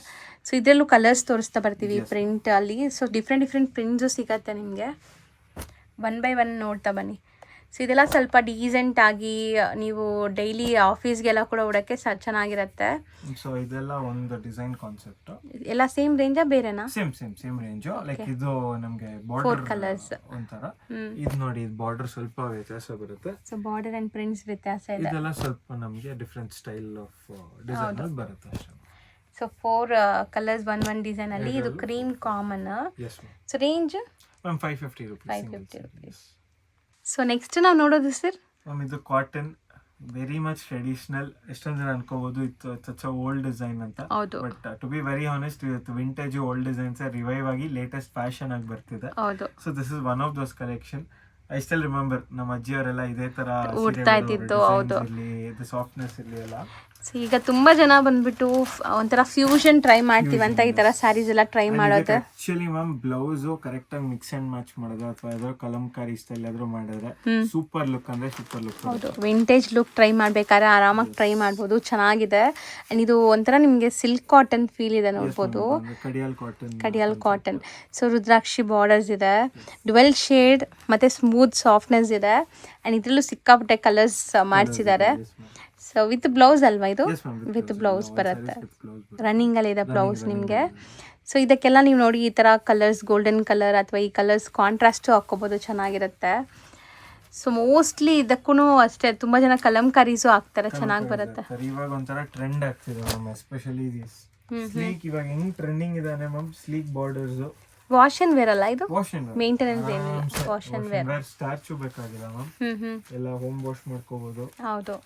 ಸೊ ಇದರಲ್ಲೂ ಕಲರ್ಸ್ ತೋರಿಸ್ತಾ ಬರ್ತೀವಿ ಪ್ರಿಂಟ್ ಅಲ್ಲಿ. ಸೊ ಡಿಫ್ರೆಂಟ್ ಪ್ರಿಂಟ್ಸು ಸಿಗತ್ತೆ ನಿಮಗೆ. 1 by 1 ನೋಡ್ತಾ ಬನ್ನಿ. ಸೊ ಇದೆಲ್ಲ ಸ್ವಲ್ಪ ಡೀಸೆಂಟ್ ಆಗಿ ನೀವು ಡೈಲಿ ಆಫೀಸ್ಗೆಲ್ಲ ಕೂಡ ಉಡೋಕ್ಕೆ ಚೆನ್ನಾಗಿರುತ್ತೆ. ಸೊ ಇದೆಲ್ಲ ಒಂದು ಡಿಸೈನ್ ಕಾನ್ಸೆಪ್ಟ್. ಎಲ್ಲ ಸೇಮ್ ರೇಂಜಾ ಬೇರೆನಾ? Same range. ಲೈಕ್ ಇದು ನಮಗೆ ಬಾರ್ಡರ್ ಕಲರ್ಸ್ ಒಂತರ. ಇದು ನೋಡಿ, ಇದು ಬಾರ್ಡರ್ ಸ್ವಲ್ಪ ವ್ಯತ್ಯಾಸ ಬರುತ್ತೆ. ಸೊ ಬಾರ್ಡರ್ ಅಂಡ್ ಪ್ರಿಂಟ್ಸ್ ವ್ಯತ್ಯಾಸ ಇದೆ. ಇದೆಲ್ಲ ಸ್ವಲ್ಪ ನಮಗೆ ಡಿಫರೆಂಟ್ ಸ್ಟೈಲ್ ಆಫ್ ಡಿಸೈನ್ ಅಲ್ಲಿ ಬರುತ್ತೆ ಅಷ್ಟೇ. ಸೊ 4 ಕಲರ್ಸ್ 1 ಡಿಸೈನ್ ಅಲ್ಲಿ. ಇದು cream common. So range 550 rupees. So next ನಾವು ನೋಡೋದು ಸರ್, ಇದು ಕಾಟನ್, ವೆರಿ ಮಚ್ ಟ್ರೆಡಿಷನಲ್. ಎಷ್ಟೊಂದು ಜನ ಅನ್ಕೋಬಹುದು ಇಟ್ಸ್ ಓಲ್ಡ್ ಡಿಸೈನ್ ಅಂತ, but to be very honest, ಇವತ್ತು ವಿಂಟೇಜ್ ಓಲ್ಡ್ ಡಿಸೈನ್ಸ್ ರಿವೈವ್ ಆಗಿ ಲೇಟೆಸ್ಟ್ ಫ್ಯಾಷನ್ ಆಗಿ ಬರ್ತಿದೆ. So this is one of those collection. I still remember ನಮ್ಮ ಅಜ್ಜಿಯವರೆಲ್ಲ ಇದೇ ತರ ಉಡ್ತಾ ಇದ್ದಿತ್ತು. ಹೌದು, ಸಾಫ್ಟ್ನೆಸ್ ಇರಲಿ ಎಲ್ಲ. ಸೊ ಈಗ ತುಂಬಾ ಜನ ಬಂದ್ಬಿಟ್ಟು ಒಂಥರ ಫ್ಯೂಷನ್ ಟ್ರೈ ಮಾಡ್ತೀವಿ ಅಂತ ಈ ತರ ಸ್ಯಾರೀಸ್ ಎಲ್ಲ ಟ್ರೈ ಮಾಡೋದು. ಆಕ್ಚುಲಿ ಮ್ಯಾಮ್ ಬ್ಲೌಸ್ ಕರೆಕ್ಟ್ ಆಗಿ ಮಿಕ್ಸ್ ಅಂಡ್ ಮ್ಯಾಚ್ ಮಾಡೋದು ಅಥವಾ ಯಾವ್ದೋ ಕಲಂಕಾರಿ ಸ್ಟೈಲ್ ಆದ್ರೂ ಮಾಡಿದ್ರೆ ಸೂಪರ್ ಲುಕ್ ಅಂದ್ರೆ ಸೂಪರ್ ಲುಕ್. ಹೌದು, ವಿಂಟೇಜ್ ಲುಕ್ ಟ್ರೈ ಮಾಡ್ಬೇಕಾದ್ರೆ ಆರಾಮಾಗಿ ಟ್ರೈ ಮಾಡ್ಬೋದು, ಚೆನ್ನಾಗಿದೆ. ಅಂಡ್ ಇದು ಒಂಥರ ನಿಮ್ಗೆ ಸಿಲ್ಕ್ ಕಾಟನ್ ಫೀಲ್ ಇದೆ ನೋಡ್ಬೋದು, ಕಡಿಯಾಲ್ ಕಾಟನ್. ಸೊ ರುದ್ರಾಕ್ಷಿ ಬಾರ್ಡರ್ಸ್ ಇದೆ, ಡ್ವೆಲ್ ಶೇಡ್ ಮತ್ತೆ ಸ್ಮೂತ್ ಸಾಫ್ಟ್ನೆಸ್ ಇದೆ. ಅಂಡ್ ಇದ್ರಲ್ಲೂ ಸಿಕ್ಕಾಪಟ್ಟೆ ಕಲರ್ಸ್ ಮಾಡಿಸಿದ್ದಾರೆ. ಸೊ ವಿತ್ ಬ್ಲೌಸ್ ಅಲ್ವಾ ಇದು? ವಿತ್ ಬ್ಲೌಸ್ ಬರುತ್ತೆ, ರನ್ನಿಂಗ್ ಅಲ್ಲಿ ಇದೆ ಬ್ಲೌಸ್ ನಿಮಗೆ. ಸೊ ಇದಕ್ಕೆಲ್ಲ ನೀವು ನೋಡಿ ಈ ತರ ಕಲರ್ಸ್, ಗೋಲ್ಡನ್ ಕಲರ್ ಅಥವಾ ಈ ಕಲರ್ಸ್ ಕಾಂಟ್ರಾಸ್ಟ್ ಹಾಕೋಬಹುದು, ಚೆನ್ನಾಗಿರುತ್ತೆ. ಸೊ ಮೋಸ್ಟ್ಲಿ ಇದಕ್ಕೂ ಅಷ್ಟೇ ತುಂಬಾ ಜನ ಕಲಂಕಾರೀಸು ಹಾಕ್ತಾರೆ, ಚೆನ್ನಾಗಿ ಬರುತ್ತೆ. ಇವಾಗ ಒಂಥರ ಟ್ರೆಂಡ್ ಆಗ್ತಿದೆ ಮ್ಯಾಮ್, ಎಸ್ಪೆಷಲಿ ಸ್ಲೀಕ್. ಇವಾಗ ಹೆಂಗ್ ಟ್ರೆಂಡಿಂಗ್ ಇದೆ ma'am, sleek borders. Wash and wear ಅಲ್ಲ ಇದು? ಮೇಂಟೆನೆನ್ಸ್ ಏನಿಲ್ಲ, ವಾಶ್ ಅಂಡ್ ವೇರ್. ಸ್ಟಾರ್ಚು ಬೇಕಾಗಿಲ್ಲ ಮ್ಯಾಮ್, ಎಲ್ಲ ಹೋಮ್ ವಾಶ್ ಮಾಡ್ಕೋಬಹುದು. ಹೌದು,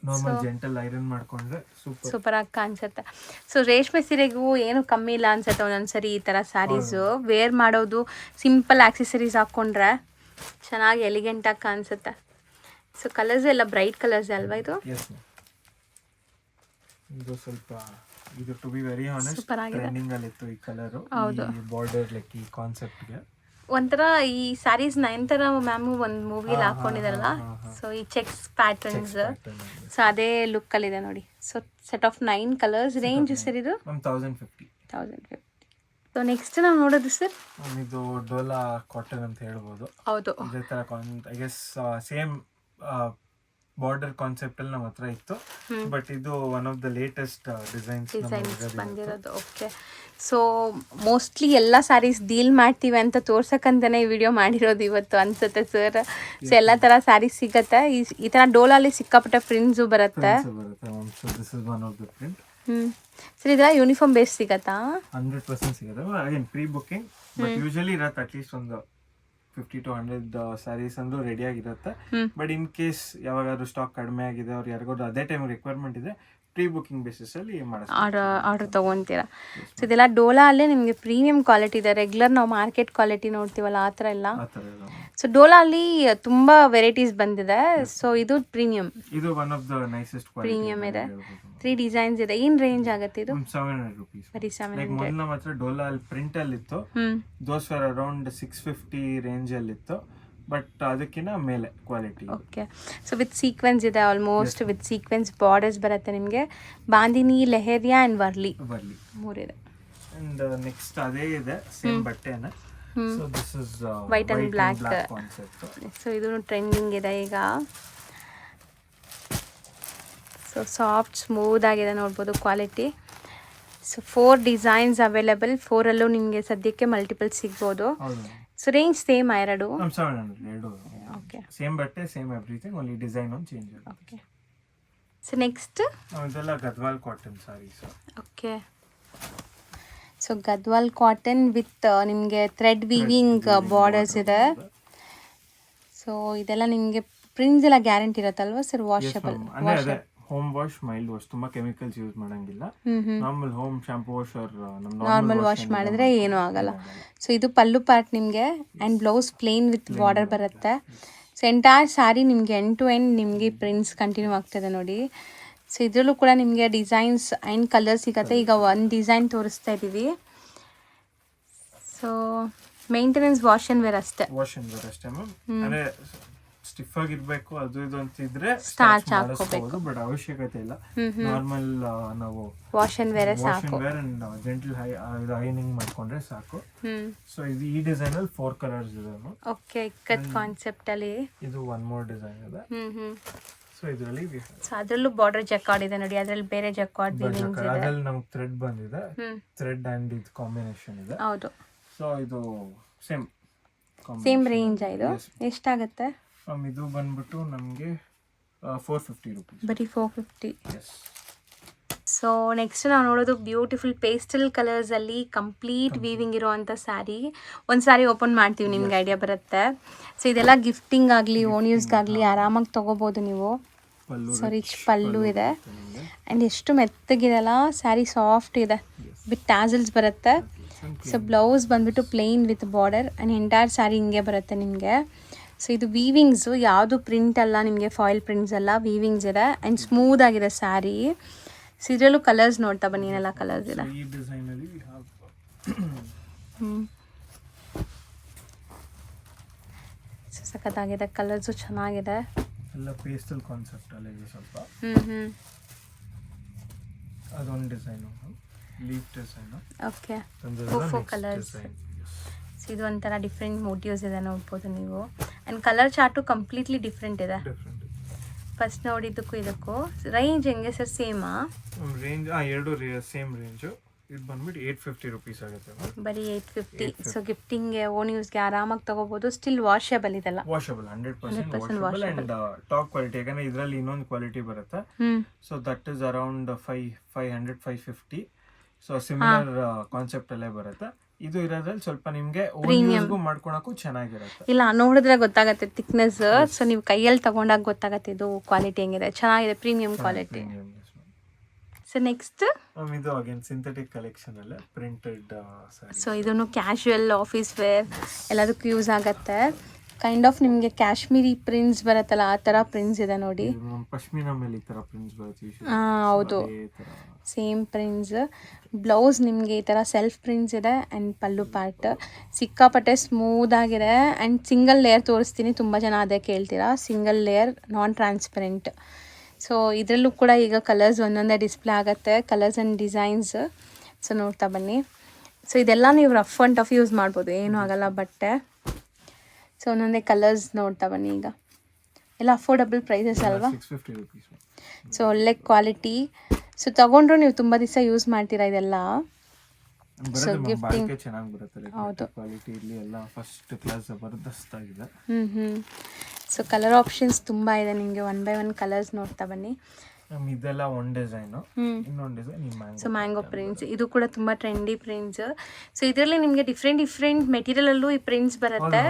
ನಾರ್ಮಲ್ ಜೆಂಟಲ್ ಐರನ್ ಮಾಡ್ಕೊಂಡ್ರೆ ಸೂಪರ್ ಆಗಿ ಕಾಣಿಸುತ್ತೆ. ಸೊ ರೇಷ್ಮೆ ಸೀರೆಗೂ ಏನು ಕಮ್ಮಿ ಇಲ್ಲ ಅನ್ಸುತ್ತೆ ಒಂದೊಂದ್ಸರಿ ಈ ತರ ಸ್ಯಾರೀಸು ವೇರ್ ಮಾಡೋದು. ಸಿಂಪಲ್ ಆಕ್ಸೆಸರೀಸ್ ಹಾಕೊಂಡ್ರೆ ಚೆನ್ನಾಗಿ ಎಲಿಗೆಂಟ್ ಆಗಿ ಕಾಣಿಸುತ್ತೆ. ಸೊ ಕಲರ್ಸ್ ಎಲ್ಲ ಬ್ರೈಟ್ ಕಲರ್ಸ್ ಅಲ್ವಾ ಇದು? ಇದು ಸ್ವಲ್ಪ ಇದು to be very honest trending ಅಲ್ಲಿ ಇತ್ತು ಈ ಕಲರ್, ಈ ಬಾರ್ಡರ್ ಲೈಕ್ ಈ ಕಾನ್ಸೆಪ್ಟ್ ಗೆ. ಒಂಥರ ಈ ಸ್ಯಾರೀಸ್ ನಯನತಾರ ಮ್ಯಾಮ್ ಒಂದು ಮೂವಿಲಿ ಹಾಕೊಂಡಿದಾರಲ್ಲ, ಸೊ ಈ ಚೆಕ್ಸ್ ಪ್ಯಾಟರ್ನ್ಸ್, ಸೊ ಅದೇ ಲುಕ್ ಅಲ್ಲಿ ಇದೆ ನೋಡಿ. So set of 9 colours. Range sir ಇದು 1050. ಸೊ ನೆಕ್ಸ್ಟ್ ನಾವು ನೋಡೋದು ಸರ್, ಇದು ಡೋಲಾ ಕಾಟನ್ ಅಂತ ಹೇಳ್ಬೋದು. ಹೌದು, ಇದೇ ತರ I guess same border concept ಅಲ್ಲಿ ನಮ್ಮ ಹತ್ರ ಇತ್ತು, ಬಟ್ ಇದು one of the latest designs ಬಂದಿರೋದು. ಓಕೆ, ಸೊ ಮೋಸ್ಟ್ಲಿ ಎಲ್ಲ ಸ್ಯಾರೀಸ್ ಡೀಲ್ ಮಾಡ್ತೀವಿ ಅಂತ ತೋರ್ಸಕ್ಕಂತಾನೆ ಈ ವಿಡಿಯೋ ಮಾಡಿರೋದು ಇವತ್ತು ಅನ್ಸುತ್ತೆ ಸರ್. ಸೊ ಎಲ್ಲ ತರ ಸ್ಯಾರೀಸ್ ಸಿಗತ್ತೆ. ಈ ತರ ಡೋಲಲ್ಲಿ ಸಿಕ್ಕಾಪಟ್ಟೆ ಪ್ರಿಂಟ್ಸು ಬರುತ್ತೆ. ಸರ್ ಇದೆಲ್ಲ ಯೂನಿಫಾರ್ಮ್ ಬೇಸ್ ಸಿಗತ್ತಾ? 100% ಸಿಗುತ್ತೆ. Again pre booking, but usually ಇರುತ್ತೆ ಅಟ್ಲೀಸ್ಟ್ ಒಂದು 50 to 100 ಸ್ಯಾರೀಸ್ ಅಂದ್ರೂ ರೆಡಿ ಆಗಿರುತ್ತೆ. ಬಟ್ ಇನ್ ಕೇಸ್ ಯಾವಾಗಾದ್ರೂ ಸ್ಟಾಕ್ ಕಡಿಮೆ ಆಗಿದೆ, ಅವ್ರು ಯಾರಿಗಾದ್ರು ಅದೇ ಟೈಮ್ ರಿಕ್ವೈರ್ಮೆಂಟ್ ಇದೆ, ಪ್ರೀ ಬುಕಿಂಗ್ ಬೇಸಿಸ್ ಅಲ್ಲಿ ಆರ್ಡರ್ ತಗೊಂತೀರಾ. ಸೊ ಇದೆಲ್ಲ ಡೋಲಾ ಅಲ್ಲೇ ನಿಮಗೆ ಪ್ರೀಮಿಯಂ ಕ್ವಾಲಿಟಿ ಇದೆ. ರೆಗ್ಯುಲರ್ ನಾವು ಮಾರ್ಕೆಟ್ ಕ್ವಾಲಿಟಿ ನೋಡ್ತೀವಲ್ಲ ಆ ಥರ ಎಲ್ಲ. ಸೊ ಡೋಲಾ ಅಲ್ಲಿ ತುಂಬಾ ವೆರೈಟೀಸ್ ಬಂದಿದೆ. ಸೊ ಇದು ಪ್ರೀಮಿಯಂ, ಇದು one of the nicest quality. Premium ಇದೆ, 3 ಡಿಸೈನ್ಸ್ ಇದೆ. ಏನ್ ರೇಂಜ್ ಆಗುತ್ತೆ ಇದು? 700 rupees. ಬರೀ 700. ಮೊದಲ ಮಾತ್ರ ಡೋಲಾ ಅಲ್ಲಿ ಪ್ರಿಂಟ್ ಅಲ್ಲಿ ಇತ್ತು, ದೋಸ್ ಫಾರ್ ಅರೌಂಡ್ 650 ರೇಂಜ್ ಅಲ್ಲಿ ಇತ್ತು. ಬಟ್ ಅದಕ್ಕಿಂತ ಮೇಲೆ quality. Okay, so with sequins ಇದೆ, ಆಲ್ಮೋಸ್ಟ್ ವಿತ್ ಸೀಕ್ವೆನ್ಸ್ ಬಾರ್ಡರ್ಸ್ ಬರುತ್ತೆ ನಿಮಗೆ. ಬಾಂದಿನಿ, ಲೆಹರಿಯಾ ಆ್ಯಂಡ್ ವರ್ಲಿ ಮೂರಿದೆ. ಅಂಡ್ ನೆಕ್ಸ್ಟ್ ಅದೇ ಇದೆ, ಸೇಮ್ ಬಟ್ಟೆನ. So this is white and black concept. So ಇದು ಟ್ರೆಂಡಿಂಗ್ ಇದೆ ಈಗ. ಸೊ ಸಾಫ್ಟ್ ಸ್ಮೂತ್ ಆಗಿದೆ ನೋಡ್ಬೋದು ಕ್ವಾಲಿಟಿ. ಸೊ 4 ಡಿಸೈನ್ಸ್ ಅವೈಲೇಬಲ್, 4ಅಲ್ಲೂ ನಿಮಗೆ ಸದ್ಯಕ್ಕೆ ಮಲ್ಟಿಪಲ್ ಸಿಗ್ಬೋದು. ಸೊ ರೇಂಜ್ ಸೇಮ್ ಎರಡು. 700 ಓಕೆ, ಸೇಮ್ ಬಟ್ಟೆ ಸೇಮ್ ಎವ್ರಿಥಿಂಗ್, ಓನ್ಲಿ ಡಿಸೈನ್ ಒಂದು ಚೇಂಜ್ ಆಗುತ್ತೆ. ಓಕೆ. ಸೊ ನೆಕ್ಸ್ಟ್ ಇದೆಲ್ಲ Gadwal cotton saris. Okay, so Gadwal cotton with ನಿಮಗೆ ಥ್ರೆಡ್ ವೀವಿಂಗ್ ಬಾರ್ಡರ್ಸ್ ಇದೆ. ಸೊ ಇದೆಲ್ಲ ನಿಮಗೆ ಪ್ರಿಂಟ್ಸ್ ಎಲ್ಲ ಗ್ಯಾರಂಟಿ ಇರುತ್ತಲ್ವಾ sir? Washable, home wash, mild wash, ತುಂಬಾ ಕೆಮಿಕಲ್ಸ್ ಯೂಸ್ ಮಾಡಂಗಿಲ್ಲ. Normal home shampoo wash or normal wash ಮಾಡಿದ್ರೆ ಏನೂ ಆಗಲ್ಲ. ಸೊ ಇದು ಪಲ್ಲು ಪಾರ್ಟ್ ನಿಮಗೆ, and blouse plain with border ಬರುತ್ತೆ. ಸೊ ಎಂಟೈರ್ ಸ್ಯಾರಿ ನಿಮಗೆ ಎಂಡ್ ಟು ಎಂಡ್ ನಿಮಗೆ ಪ್ರಿಂಟ್ಸ್ ಕಂಟಿನ್ಯೂ ಆಗ್ತದೆ ನೋಡಿ. ಸೊ ಇದರಲ್ಲೂ ಕೂಡ ನಿಮಗೆ ಡಿಸೈನ್ಸ್ ಆ್ಯಂಡ್ ಕಲರ್ ಸಿಗುತ್ತೆ. ಈಗ ಒಂದು ಡಿಸೈನ್ ತೋರಿಸ್ತಾ ಇದ್ದೀವಿ. So maintenance wash and wear ಅಷ್ಟೇ. ಅಂದ್ರೆ ಸ್ಟಿಫ್ ಆಗಿರ್ಬೇಕು ಅದು ಇದು ಅಂತಿದ್ರೆ ಸ್ಟಾರ್ಚ್ ಹಾಕೋಬೇಕು, ಬಟ್ ಅವಶ್ಯಕತೆ ಇಲ್ಲ. ನಾರ್ಮಲ್ ನಾವು ವಾಶ್ ಅಂಡ್ ವೇರ್ ಸಾಕು, ಅಂಡ್ ಜೆಂಟಲ್ ಐನಿಂಗ್ ಮಾಡ್ಕೊಂಡ್ರೆ ಸಾಕು. ಸೊ ಇದು ಈ ಡಿಸೈನ್ ಅಲ್ಲಿ 4 ಕಲರ್ಸ್ ಇದೆ. ಓಕೆ, ಇಕ್ಕತ್ ಕಾನ್ಸೆಪ್ಟ್ ಅಲ್ಲಿ ಇದು ಒನ್ ಮೋರ್ ಡಿಸೈನ್ ಇದೆ. ಸೊ ಇದರಲ್ಲಿ ಸೊ ಅದರಲ್ಲೂ ಬಾರ್ಡರ್ ಜಕಾರ್ಡ್ ಇದೆ ನೋಡಿ, ಅದರಲ್ಲಿ ಬೇರೆ ಜಕಾರ್ಡ್ ವೀವಿಂಗ್ಸ್ ಇದೆ. ಅದರಲ್ಲಿ ನಮಗೆ ಥ್ರೆಡ್ ಬಂದಿದೆ, ಥ್ರೆಡ್ ಅಂಡ್ ಇದು ಕಾಂಬಿನೇಷನ್ ಇದೆ. ಹೌದು. ಸೊ ಇದು ಸೇಮ್ ರೇಂಜ್. ಇದು ಎಷ್ಟಾಗುತ್ತೆ? ಇದು ಬಂದ್ಬಿಟ್ಟು ನಮಗೆ 450 ರೂಪೀಸ್, ಬರೀ 450. ಸೊ ನೆಕ್ಸ್ಟ್ ನಾವು ನೋಡೋದು ಬ್ಯೂಟಿಫುಲ್ ಪೇಸ್ಟಲ್ ಕಲರ್ಸಲ್ಲಿ ಕಂಪ್ಲೀಟ್ ವೀವಿಂಗ್ ಇರೋವಂಥ ಸ್ಯಾರಿ. ಒಂದು ಸ್ಯಾರಿ ಓಪನ್ ಮಾಡ್ತೀವಿ, ನಿಮ್ಗೆ ಐಡಿಯಾ ಬರುತ್ತೆ. ಸೊ ಇದೆಲ್ಲ ಗಿಫ್ಟಿಂಗ್ ಆಗಲಿ ಓನ್ ಯೂಸ್ಗಾಗಲಿ ಆರಾಮಾಗಿ ತೊಗೋಬೋದು ನೀವು. ಸೊ ರಿಚ್ ಪಲ್ಲು ಇದೆ, ಆ್ಯಂಡ್ ಎಷ್ಟು ಮೆತ್ತಗಿದೆಲ್ಲ ಸ್ಯಾರಿ, ಸಾಫ್ಟ್ ಇದೆ, ವಿತ್ ಟ್ಯಾಸಲ್ಸ್ ಬರುತ್ತೆ. ಸೊ ಬ್ಲೌಸ್ ಬಂದ್ಬಿಟ್ಟು plane with border, and entire sari ಹಿಂಗೆ ಬರುತ್ತೆ ನಿಮಗೆ. ಸೊ ಇದು ವೀವಿಂಗ್ಸು, ಯಾವುದು ಪ್ರಿಂಟ್ ಅಲ್ಲ ನಿಮಗೆ, ಫಾಯಿಲ್ ಪ್ರಿಂಟ್ಸ್ ಎಲ್ಲ ವೀವಿಂಗ್ಸ್ ಇದೆ, ಆ್ಯಂಡ್ ಸ್ಮೂತ್ ಆಗಿದೆ ಸ್ಯಾರಿ. ಸೊ ಇದರಲ್ಲೂ ಕಲರ್ಸ್ ನೋಡ್ತಾ ಬನ್ನಿ, ಏನೆಲ್ಲ ಕಲರ್ಸ್ ಇದೆ. ಸೊ ಸಖತ್ತಾಗಿದೆ, ಕಲರ್ಸು ಚೆನ್ನಾಗಿದೆ. ಎಲ್ಲ ಪೇಸ್ಟಲ್ ಕಾನ್ಸೆಪ್ಟ್ ಅಲ್ಲಿ ಇದೆ ಸ್ವಲ್ಪ. ಅದೊಂದು design, leaf design. Okay, 4 colours. So ಇದು ಒಂಥರ ಡಿಫ್ರೆಂಟ್ ಮೋಟಿವ್ಸ್ ಇದೆ ನೋಡ್ಬೋದು ನೀವು. And colour chart completely different ಇದೆ. ಫಸ್ಟ್ ನೋಡಿದ್ದಕ್ಕೂ ಇದಕ್ಕೂ ರೇಂಜ್ ಹೆಂಗೆ ಸರ್? ಸೇಮಾ ರೇಂಜ್? ಎರಡು ಸೇಮ್ ರೇಂಜು. ಇದು ಬಂದ್ಬಿಟ್ಟು 850 ರೂಪೀಸ್ ಆಗುತ್ತೆ, ಬರೀ 850. ಸೊ ಗಿಫ್ಟಿಂಗ್ಗೆ ಓನ್ ಯೂಸ್ಗೆ ಆರಾಮಾಗಿ ತಗೋಬೋದು. ಸ್ಟಿಲ್ ವಾಷಬಲ್ ಇದೆಲ್ಲ, washable 100% washable and top quality. ಯಾಕಂದ್ರೆ ಇದರಲ್ಲಿ ಇನ್ನೊಂದು ಕ್ವಾಲಿಟಿ ಬರುತ್ತೆ. So that is around 500-550. So similar concept ಅಲ್ಲೇ ಬರುತ್ತೆ. ಇದು ಇರೋದ್ರಲ್ಲಿ ಸ್ವಲ್ಪ ನಿಮ್ಗೆ ಯೂಸ್ಗೂ ಮಾಡ್ಕೊಳಕ್ಕೂ ಚೆನ್ನಾಗಿರುತ್ತೆ. ಇಲ್ಲ ನೋಡಿದ್ರೆ ಗೊತ್ತಾಗತ್ತೆ ಥಿಕ್ನೆಸ್. ಸೊ ನೀವು ಕೈಯಲ್ಲಿ ತಗೊಂಡಾಗ ಗೊತ್ತಾಗತ್ತೆ ಇದು ಕ್ವಾಲಿಟಿ ಹೆಂಗಿದೆ. ಚೆನ್ನಾಗಿದೆ, ಪ್ರೀಮಿಯಂ ಕ್ವಾಲಿಟಿ. ಸೊ ನೆಕ್ಸ್ಟ್ ಇದು ಅಗೇನ್ ಸಿಂಥೆಟಿಕ್ ಕಲೆಕ್ಷನ್ ಅಲ್ಲೇ ಪ್ರಿಂಟೆಡ್ ಸಾರಿ. ಸೊ ಇದನ್ನು ಕ್ಯಾಶುಯಲ್, ಆಫೀಸ್ ವೇರ್ ಎಲ್ಲದಕ್ಕೂ ಯೂಸ್ ಆಗುತ್ತೆ. ಕೈಂಡ್ ಆಫ್ ನಿಮಗೆ ಕಾಶ್ಮೀರಿ ಪ್ರಿಂಟ್ಸ್ ಬರುತ್ತಲ್ಲ, ಆ ಥರ ಪ್ರಿಂಟ್ಸ್ ಇದೆ ನೋಡಿ. ಪಶ್ಮಿನಾ ಮೇಲೆ ಈ ಥರ ಪ್ರಿಂಟ್ಸ್ ಬರುತ್ತೆ. ಹೌದು, ಸೇಮ್ ಪ್ರಿಂಟ್ಸ್. ಬ್ಲೌಸ್ ನಿಮಗೆ ಈ ಥರ ಸೆಲ್ಫ್ ಪ್ರಿಂಟ್ಸ್ ಇದೆ, ಆ್ಯಂಡ್ ಪಲ್ಲು ಪಾರ್ಟ್ ಸಿಕ್ಕಾಪಟ್ಟೆ ಸ್ಮೂತ್ ಆಗಿದೆ. ಆ್ಯಂಡ್ ಸಿಂಗಲ್ ಲೇಯರ್ ತೋರಿಸ್ತೀನಿ, ತುಂಬ ಜನ ಅದೇ ಕೇಳ್ತೀರಾ. ಸಿಂಗಲ್ ಲೇಯರ್, ನಾನ್ ಟ್ರಾನ್ಸ್ಪರೆಂಟ್. ಸೊ ಇದರಲ್ಲೂ ಕೂಡ ಈಗ ಕಲರ್ಸ್ ಒಂದೊಂದೇ ಡಿಸ್ಪ್ಲೇ ಆಗುತ್ತೆ, ಕಲರ್ಸ್ ಆ್ಯಂಡ್ ಡಿಸೈನ್ಸ್. ಸೊ ನೋಡ್ತಾ ಬನ್ನಿ. ಸೊ ಇದೆಲ್ಲ ನೀವು ರಫ್ ಆ್ಯಂಡ್ ಟಫ್ ಯೂಸ್ ಮಾಡ್ಬೋದು, ಏನೂ ಆಗಲ್ಲ ಬಟ್ಟೆ. ಸೊ ಒಂದೊಂದೇ ಕಲರ್ಸ್ ನೋಡ್ತಾ ಬನ್ನಿ. ಈಗ ಎಲ್ಲ ಅಫೋರ್ಡಬಲ್ ಪ್ರೈಸಸ್ ಅಲ್ವಾ? 650 ರೂಪೀಸ್. ಸೊ ಒಳ್ಳೆ ಕ್ವಾಲಿಟಿ. ಸೊ ತಗೊಂಡ್ರು ನೀವು ತುಂಬ ದಿವಸ ಯೂಸ್ ಮಾಡ್ತೀರಾ ಇದೆಲ್ಲ. ಸೊ ಗಿಫ್ಟಿಂಗ್ ಚೆನ್ನಾಗಿ ಬರುತ್ತೆ. ಹೌದು, ಕ್ವಾಲಿಟಿ ಇಲ್ಲಿ ಎಲ್ಲ ಫಸ್ಟ್ ಕ್ಲಾಸ್ ಜಬರ್ದಸ್ತ್ ಆಗಿದೆ. ಸೊ ಕಲರ್ ಆಪ್ಷನ್ಸ್ ತುಂಬ ಇದೆ ನಿಮಗೆ. 1 by 1 ಕಲರ್ಸ್ ನೋಡ್ತಾ ಬನ್ನಿ. ಇದೆಲ್ಲ ಒಂದು ಡಿಸೈನ್, ಇನ್ನೊಂದು ಡಿಸೈನ್ ಸೊ ಮ್ಯಾಂಗೋ ಪ್ರಿಂಟ್ಸ್. ಇದು ಕೂಡ ತುಂಬ ಟ್ರೆಂಡಿ ಪ್ರಿಂಟ್ಸ್. ಸೊ ಇದರಲ್ಲಿ ನಿಮಗೆ ಡಿಫ್ರೆಂಟ್ ಮೆಟೀರಿಯಲ್ ಅಲ್ಲೂ ಈ ಪ್ರಿಂಟ್ಸ್ ಬರುತ್ತೆ.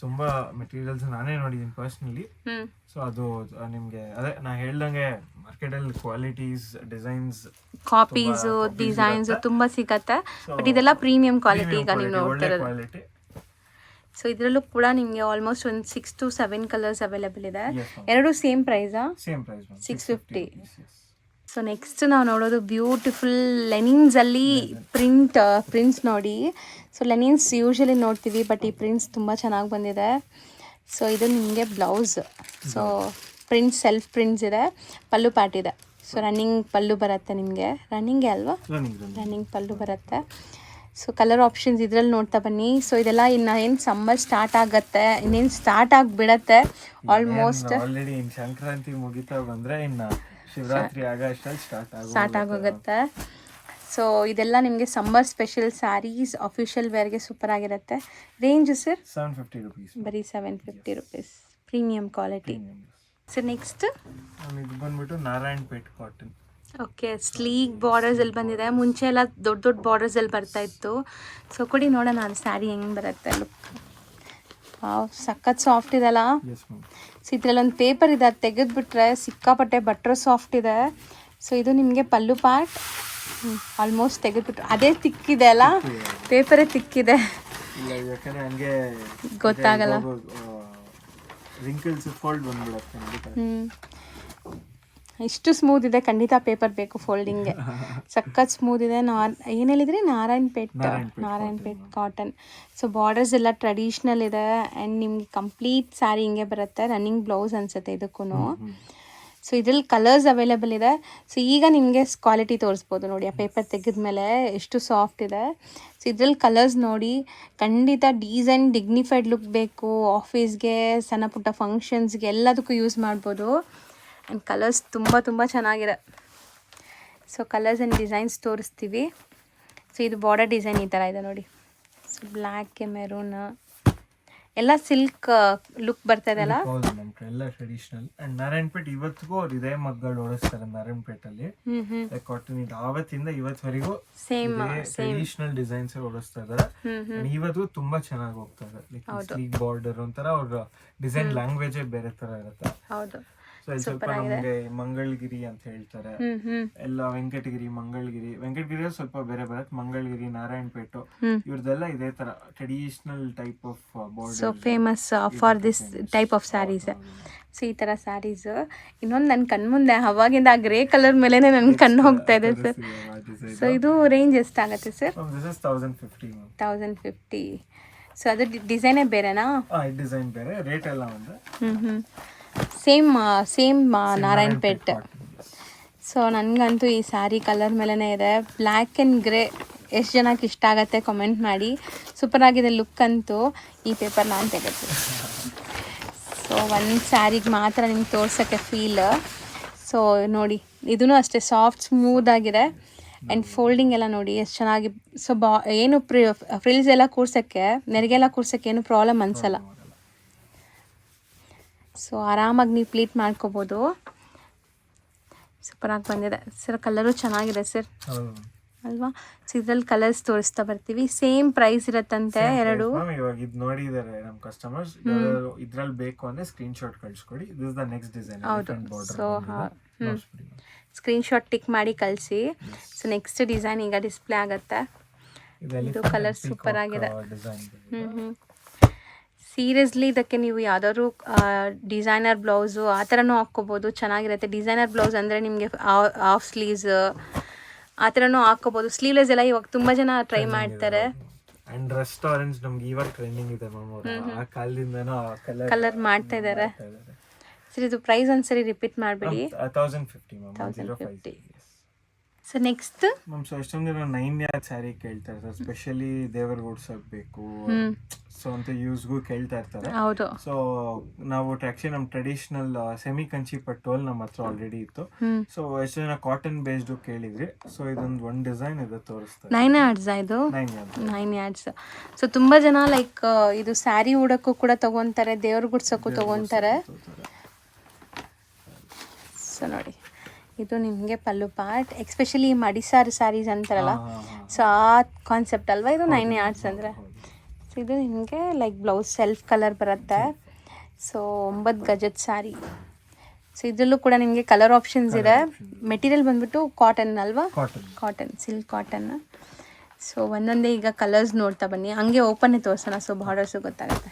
ತುಂಬಾ ಮೆಟೀರಿಯಲ್ಸ್ ನಾನೇ ನೋಡಿದ್ದೀನಿ ಪರ್ಸನಲಿ. ಸೊ ಅದು ನಿಮ್ಗೆ ಅದೇ ನಾ ಹೇಳ್ದಂಗೆ ಮಾರ್ಕೆಟ್ ಅಲ್ಲಿ ಕ್ವಾಲಿಟೀಸ್, ಡಿಸೈನ್ಸ್, ಕಾಪೀಸ್, ಡಿಸೈನ್ಸ್ ತುಂಬಾ ಸಿಗತ್ತೆ. ಬಟ್ ಇದೆಲ್ಲ ಪ್ರೀಮಿಯಂ ಕ್ವಾಲಿಟಿ ಈಗ ನೀವು ನೋಡ್ತಿರೋದು. ಸೊ ಇದರಲ್ಲೂ ಕೂಡ ನಿಮಗೆ ಆಲ್ಮೋಸ್ಟ್ ಒಂದು 6 to 7 ಕಲರ್ಸ್ ಅವೈಲೇಬಲ್ ಇದೆ. ಎರಡು ಸೇಮ್ ಪ್ರೈಸಾ? Same price, 650. ಸೊ ನೆಕ್ಸ್ಟ್ ನಾವು ನೋಡೋದು ಬ್ಯೂಟಿಫುಲ್ ಲೆನಿನ್ಸಲ್ಲಿ ಪ್ರಿಂಟ್ಸ್ ನೋಡಿ. ಸೊ ಲೆನಿನ್ಸ್ ಯೂಶಲಿ ನೋಡ್ತೀವಿ, ಬಟ್ ಈ ಪ್ರಿಂಟ್ಸ್ ತುಂಬ ಚೆನ್ನಾಗಿ ಬಂದಿದೆ. ಸೊ ಇದು ನಿಮಗೆ blouse. So print self prints ಇದೆ, ಪಲ್ಲು ಪಾಟ್ ಇದೆ. ಸೊ ರನ್ನಿಂಗ್ ಪಲ್ಲು ಬರುತ್ತೆ ನಿಮಗೆ, ರನ್ನಿಂಗೇ ಅಲ್ವಾ, ರನ್ನಿಂಗ್ ಪಲ್ಲು ಬರುತ್ತೆ. ಸೊ ಕಲರ್ ಆಪ್ಷನ್ಸ್ ಇದರಲ್ಲಿ ನೋಡ್ತಾ ಬನ್ನಿ. ಸೊ ಇದೆಲ್ಲ ಇನ್ನು ಏನು ಸಮ್ಮರ್ ಸ್ಟಾರ್ಟ್ ಆಗುತ್ತೆ, ಇನ್ನೇನು ಸ್ಟಾರ್ಟ್ ಆಗಿಬಿಡತ್ತೆ ಆಲ್ಮೋಸ್ಟ್. ಆಲ್ರೆಡಿ ಇನ್ನು ಸಂಕ್ರಾಂತಿ ಮುಗಿತಾ ಬಂದರೆ ಇನ್ನು ಶಿವರಾತ್ರಿ ಆಗಷ್ಟಲ್ಲಿ ಸ್ಟಾರ್ಟ್ ಆಗೋಗುತ್ತೆ. ಸೊ ಇದೆಲ್ಲ ನಿಮಗೆ ಸಮ್ಮರ್ ಸ್ಪೆಷಲ್ ಸ್ಯಾರೀಸ್, ಅಫಿಷಿಯಲ್ ವೇರ್ಗೆ ಸೂಪರ್ ಆಗಿರುತ್ತೆ. ರೇಂಜು ಸರ್ 750 rupees, ಬರೀ 750 rupees, premium quality. So next ಇದು ಬಂದ್ಬಿಟ್ಟು ನಾರಾಯಣಪೇಟ್ ಕಾಟನ್. ಓಕೆ, ಸ್ಲೀಕ್ ಬಾರ್ಡರ್ಸಲ್ಲಿ ಬಂದಿದೆ. ಮುಂಚೆ ಎಲ್ಲ ದೊಡ್ಡ ದೊಡ್ಡ ಬಾರ್ಡರ್ಸಲ್ಲಿ ಬರ್ತಾ ಇತ್ತು. ಸೊ ಕೊಡಿ ನೋಡೋಣ ಅದು ಸ್ಯಾರಿ ಹೆಂಗೆ ಬರುತ್ತೆ ಲುಕ್. ಸಖತ್ ಸಾಫ್ಟ್ ಇದೆಲ್ಲ. ಸೊ ಇದರಲ್ಲಿ ಒಂದು ಪೇಪರ್ ಇದೆ, ಅದು ತೆಗೆದುಬಿಟ್ರೆ ಸಿಕ್ಕಾಪಟ್ಟೆ ಬಟ್ರ್ ಸಾಫ್ಟ್ ಇದೆ. ಸೊ ಇದು ನಿಮಗೆ ಪಲ್ಲು ಪಾರ್ಟ್. ಆಲ್ಮೋಸ್ಟ್ ತೆಗೆದುಬಿಟ್ರು, ಅದೇ ತಿಕ್ಕಿದೆ ಅಲ್ಲ, ಪೇಪರೇ ತಿಕ್ಕಿದೆ, ಗೊತ್ತಾಗಲ್ಲ. ಇಷ್ಟು ಸ್ಮೂತ್ ಇದೆ, ಖಂಡಿತ ಪೇಪರ್ ಬೇಕು ಫೋಲ್ಡಿಂಗ್ಗೆ. ಸಖತ್ ಸ್ಮೂತ್ ಇದೆ. ಏನು ಹೇಳಿದ್ರಿ, ನಾರಾಯಣಪೇಟ್ ಕಾಟನ್. ಸೊ ಬಾರ್ಡರ್ಸ್ ಎಲ್ಲ ಟ್ರೆಡಿಷ್ನಲ್ ಇದೆ ಆ್ಯಂಡ್ ನಿಮ್ಗೆ ಕಂಪ್ಲೀಟ್ ಸ್ಯಾರಿ ಹಿಂಗೆ ಬರುತ್ತೆ. ರನ್ನಿಂಗ್ ಬ್ಲೌಸ್ ಅನ್ಸುತ್ತೆ ಇದಕ್ಕೂ. ಸೊ ಇದ್ರಲ್ಲಿ ಕಲರ್ಸ್ ಅವೈಲೇಬಲ್ ಇದೆ. ಸೊ ಈಗ ನಿಮಗೆ ಕ್ವಾಲಿಟಿ ತೋರಿಸ್ಬೋದು ನೋಡಿ, ಆ ಪೇಪರ್ ತೆಗೆದ್ಮೇಲೆ ಎಷ್ಟು ಸಾಫ್ಟ್ ಇದೆ. ಸೊ ಇದ್ರಲ್ಲಿ ಕಲರ್ಸ್ ನೋಡಿ, ಖಂಡಿತ ಡೀಸೆಂಟ್ ಡಿಗ್ನಿಫೈಡ್ ಲುಕ್ ಬೇಕು, ಆಫೀಸ್ಗೆ, ಸಣ್ಣ ಪುಟ್ಟ ಫಂಕ್ಷನ್ಸ್ಗೆ ಎಲ್ಲದಕ್ಕೂ ಯೂಸ್ ಮಾಡ್ಬೋದು. ಆ್ಯಂಡ್ ಕಲರ್ಸ್ ತುಂಬ ಚೆನ್ನಾಗಿದೆ. ಸೊ ಕಲರ್ಸ್ ಆ್ಯಂಡ್ ಡಿಸೈನ್ಸ್ ತೋರಿಸ್ತೀವಿ. ಸೊ ಇದು ಬಾರ್ಡರ್ ಡಿಸೈನ್ ಈ ಥರ ಇದೆ ನೋಡಿ. ಸೊ ಬ್ಲ್ಯಾಕ್ ಮೆರೂನ್ ಎಲ್ಲ ಸಿಲ್ಕ್ ಲುಕ್ ಬರ್ತಾ ಇದೆ ಅಲ್ಲ, ಎಲ್ಲ ಟ್ರೆಡಿಷನಲ್. ಅಂಡ್ ನಾರಾಯಣಪೇಟ್ ಇವತ್ತಿಗೂ ಅವ್ರು ಇದೇ ಮಗ್ಗಳು ಓಡಿಸ್ತಾರೆ ನಾರಾಯಣಪೇಟಲ್ಲಿ. ಕಾಟನ್ ಇದು ಆವತ್ತಿಂದ ಇವತ್ತವರೆಗೂ ಸೇಮ್ ಟ್ರೆಡಿಷನಲ್ ಡಿಸೈನ್ಸ್ ಓಡಿಸ್ತಾ ಇದಾರೆ. ಇವತ್ತು ತುಂಬಾ ಚೆನ್ನಾಗಿ ಹೋಗ್ತಾ ಇದೆ. ಸ್ಲೀಕ್ ಬಾರ್ಡರ್ ಒಂಥರ ಅವ್ರ ಡಿಸೈನ್ ಲ್ಯಾಂಗ್ವೇಜ್ ಬೇರೆ ತರ ಇರುತ್ತೆ. ಹೌದು. ಸೊ ಇಲ್ಲಿ ಸ್ವಲ್ಪ ನಮಗೆ ಮಂಗಳಗಿರಿ ಅಂತ ಹೇಳ್ತಾರೆ, ಎಲ್ಲ ವೆಂಕಟಗಿರಿ, ವೆಂಕಟಗಿರಿ ಸ್ವಲ್ಪ ಬೇರೆ ಬರುತ್ತೆ. ಮಂಗಳಗಿರಿ, ನಾರಾಯಣಪೇಟು ಇವ್ರದೆಲ್ಲ ಇದೇ ತರ traditional type of border. So famous for this type of saris. So ಈ ಥರ ಸ್ಯಾರೀಸ್ ಇನ್ನೊಂದು ನನ್ನ ಕಣ್ಮುಂದೆ ಅವಾಗಿಂದ ಆ ಗ್ರೇ ಕಲರ್ ಮೇಲೇ ನನ್ನ ಕಣ್ಣು ಹೋಗ್ತಾ ಇದೆ ಸರ್. ಸೊ ಇದು ರೇಂಜ್ ಎಷ್ಟಾಗುತ್ತೆ ಸರ್? 1050. ಸೊ ಅದು ಡಿಸೈನೇ ಬೇರೆನಾ? ಡಿಸೈನ್ ಬೇರೆ, ರೇಟ್ ಎಲ್ಲ ಒಂದು. ಸೇಮ್ ನಾರಾಯಣಪೇಟ್. ಸೊ ನನಗಂತೂ ಈ ಸ್ಯಾರಿ ಕಲರ್ ಮೇಲೇ ಇದೆ. ಬ್ಲ್ಯಾಕ್ ಆ್ಯಂಡ್ ಗ್ರೇ ಎಷ್ಟು ಜನಕ್ಕೆ ಇಷ್ಟ ಆಗುತ್ತೆ ಕಮೆಂಟ್ ಮಾಡಿ. ಸೂಪರ್ ಆಗಿದೆ ಲುಕ್ ಅಂತೂ. ಈ ಪೇಪರ್ ನಾನು ತೆಗೆದು ಸೊ ಒಂದು ಸ್ಯಾರಿಗೆ ಮಾತ್ರ ನಿಮ್ಗೆ ತೋರ್ಸೋಕ್ಕೆ ಫೀಲ್. ಸೊ ನೋಡಿ, ಇದೂ ಅಷ್ಟೇ ಸಾಫ್ಟ್ ಸ್ಮೂತ್ ಆಗಿದೆ. ಆ್ಯಂಡ್ ಫೋಲ್ಡಿಂಗ್ ಎಲ್ಲ ನೋಡಿ ಎಷ್ಟು ಚೆನ್ನಾಗಿ. ಸೊ ಏನು ಫ್ರಿಲ್ಸ್ ಎಲ್ಲ ಕೂರ್ಸೋಕ್ಕೆ, ನೆರಿಗೆಲ್ಲ ಕೂರ್ಸೋಕ್ಕೆ ಏನು ಪ್ರಾಬ್ಲಮ್ ಅನಿಸಲ್ಲ. ಸೊ ಆರಾಮಾಗಿ ನೀವು ಪ್ಲೀಟ್ ಮಾಡ್ಕೋಬೋದು. ಸೂಪರಾಗಿ ಬಂದಿದೆ ಸರ್. ಕಲರು ಚೆನ್ನಾಗಿದೆ ಸರ್ ಅಲ್ವಾ? ಸೊ ಇದ್ರಲ್ಲಿ ಕಲರ್ಸ್ ತೋರಿಸ್ತಾ ಬರ್ತೀವಿ. ಸೇಮ್ ಪ್ರೈಸ್ ಇರತ್ತಂತೆ ಎರಡು. ಇವಾಗ ಇದು ನೋಡಿದ್ದಾರೆ ನಮ್ಮ ಕಸ್ಟಮರ್ಸ್, ಇದ್ರಲ್ಲಿ ಬೇಕು ಅಂದ್ರೆ ಸ್ಕ್ರೀನ್ ಶಾಟ್ ಕಳಿಸ್ಕೊಡಿ. This is the next design. ಹೌದು. ಸೊ ಸ್ಕ್ರೀನ್ ಶಾಟ್ ಟಿಕ್ ಮಾಡಿ ಕಳಿಸಿ. ಸೊ ನೆಕ್ಸ್ಟ್ ಡಿಸೈನ್ ಈಗ ಡಿಸ್ಪ್ಲೇ ಆಗುತ್ತೆ. ಇದು ಕಲರ್ ಸೂಪರ್ ಆಗಿದೆ. ಸೀರಿಯಸ್ಲಿ ಇದಕ್ಕೆ ನೀವು ಯಾವುದಾದ್ರು ಡಿಸೈನರ್ ಬ್ಲೌಸು ಆ ಥರನೂ ಹಾಕ್ಕೋಬೋದು, ಚೆನ್ನಾಗಿರುತ್ತೆ. ಡಿಸೈನರ್ ಬ್ಲೌಸ್ ಅಂದರೆ ನಿಮಗೆ ಹಾಫ್ ಸ್ಲೀವ್ಸ್ ಆ ಥರನೂ ಹಾಕ್ಕೋಬೋದು. ಸ್ಲೀವ್ಲೆಸ್ ಎಲ್ಲ ಇವಾಗ ತುಂಬ ಜನ ಟ್ರೈ ಮಾಡ್ತಾರೆ. ಅಂಡ್ ರೆಸ್ಟೋರೆಂಟ್ಸ್ ನಮ್ಗೆ ಇವಾಗ ಟ್ರೆಂಡಿಂಗ್ ಇದೆ ಮ್ಯಾಮ್, ಆ ಕಾಲದಿಂದನೂ ಕಲರ್ ಮಾಡ್ತಾ ಇದ್ದಾರೆ. ಸರಿ, ಇದು ಪ್ರೈಸ್ ಒಂದ್ಸರಿ ರಿಪೀಟ್ ಮಾಡಬೇಡಿ. 1050. ಸೊ ನೆಕ್ಸ್ಟ್ ಮ್ಯಾಮ್, ಸೊ ಎಷ್ಟೊಂದು ಜನ 9 ಯಾರ್ಡ್ ಸ್ಯಾರಿ ಕೇಳ್ತಾ ಇರ್ತಾರೆ, ಸ್ಪೆಷಲಿ ದೇವರ ಓಡ್ಸಕ್ ಬೇಕು ಸೊ ಅಂತ ಯೂಸ್ಗೂ ಕೇಳ್ತಾ ಇರ್ತಾರೆ. ಹೌದು. ಸೊ ನಾವು ಆಕ್ಚುಲಿ ನಮ್ಮ ಟ್ರೆಡಿಷನಲ್ ಸೆಮಿ ಕಂಚಿ ಪಟ್ಟೋಲ್ ನಮ್ಮ ಹತ್ರ ಆಲ್ರೆಡಿ ಇತ್ತು. ಸೊ ಎಷ್ಟು ಜನ ಕಾಟನ್ ಬೇಸ್ಡ್ ಕೇಳಿದ್ರಿ. ಸೊ ಇದೊಂದು ಒಂದು ಡಿಸೈನ್ ಇದೆ ತೋರಿಸ್ತಾರೆ. 9 yards ಇದು 9 yards. ಸೊ ತುಂಬಾ ಜನ ಲೈಕ್ ಇದು ಸ್ಯಾರಿ ಉಡಕ್ಕೂ ಕೂಡ ತಗೊಂತಾರೆ, ದೇವ್ರ ಗುಡ್ಸಕ್ಕೂ ತಗೊಂತಾರೆ. ಸೊ ನೋಡಿ, ಇದು ನಿಮಗೆ ಪಲ್ಲು ಪಾರ್ಟ್. ಎಕ್ಸ್ಪೆಷಲಿ ಮಡಿಸಾರಿ ಸ್ಯಾರೀಸ್ ಅಂತಾರಲ್ಲ, ಸೊ ಆ ಕಾನ್ಸೆಪ್ಟ್ ಅಲ್ವಾ ಇದು 9 yards ಅಂದರೆ. ಸೊ ಇದು ನಿಮಗೆ ಲೈಕ್ ಬ್ಲೌಸ್ ಸೆಲ್ಫ್ ಕಲರ್ ಬರುತ್ತೆ. ಸೊ 9 ಗಜದ ಸ್ಯಾರಿ. ಸೊ ಇದರಲ್ಲೂ ಕೂಡ ನಿಮಗೆ ಕಲರ್ ಆಪ್ಷನ್ಸ್ ಇದೆ. ಮೆಟೀರಿಯಲ್ ಬಂದ್ಬಿಟ್ಟು ಕಾಟನ್ ಅಲ್ವಾ? Cotton, silk cotton. ಸೊ ಒಂದೊಂದೇ ಈಗ ಕಲರ್ಸ್ ನೋಡ್ತಾ ಬನ್ನಿ, ಹಂಗೆ ಓಪನ್ನೇ ತೋರಿಸೋಣ. ಸೊ ಬಾರ್ಡರ್ಸು ಗೊತ್ತಾಗುತ್ತೆ.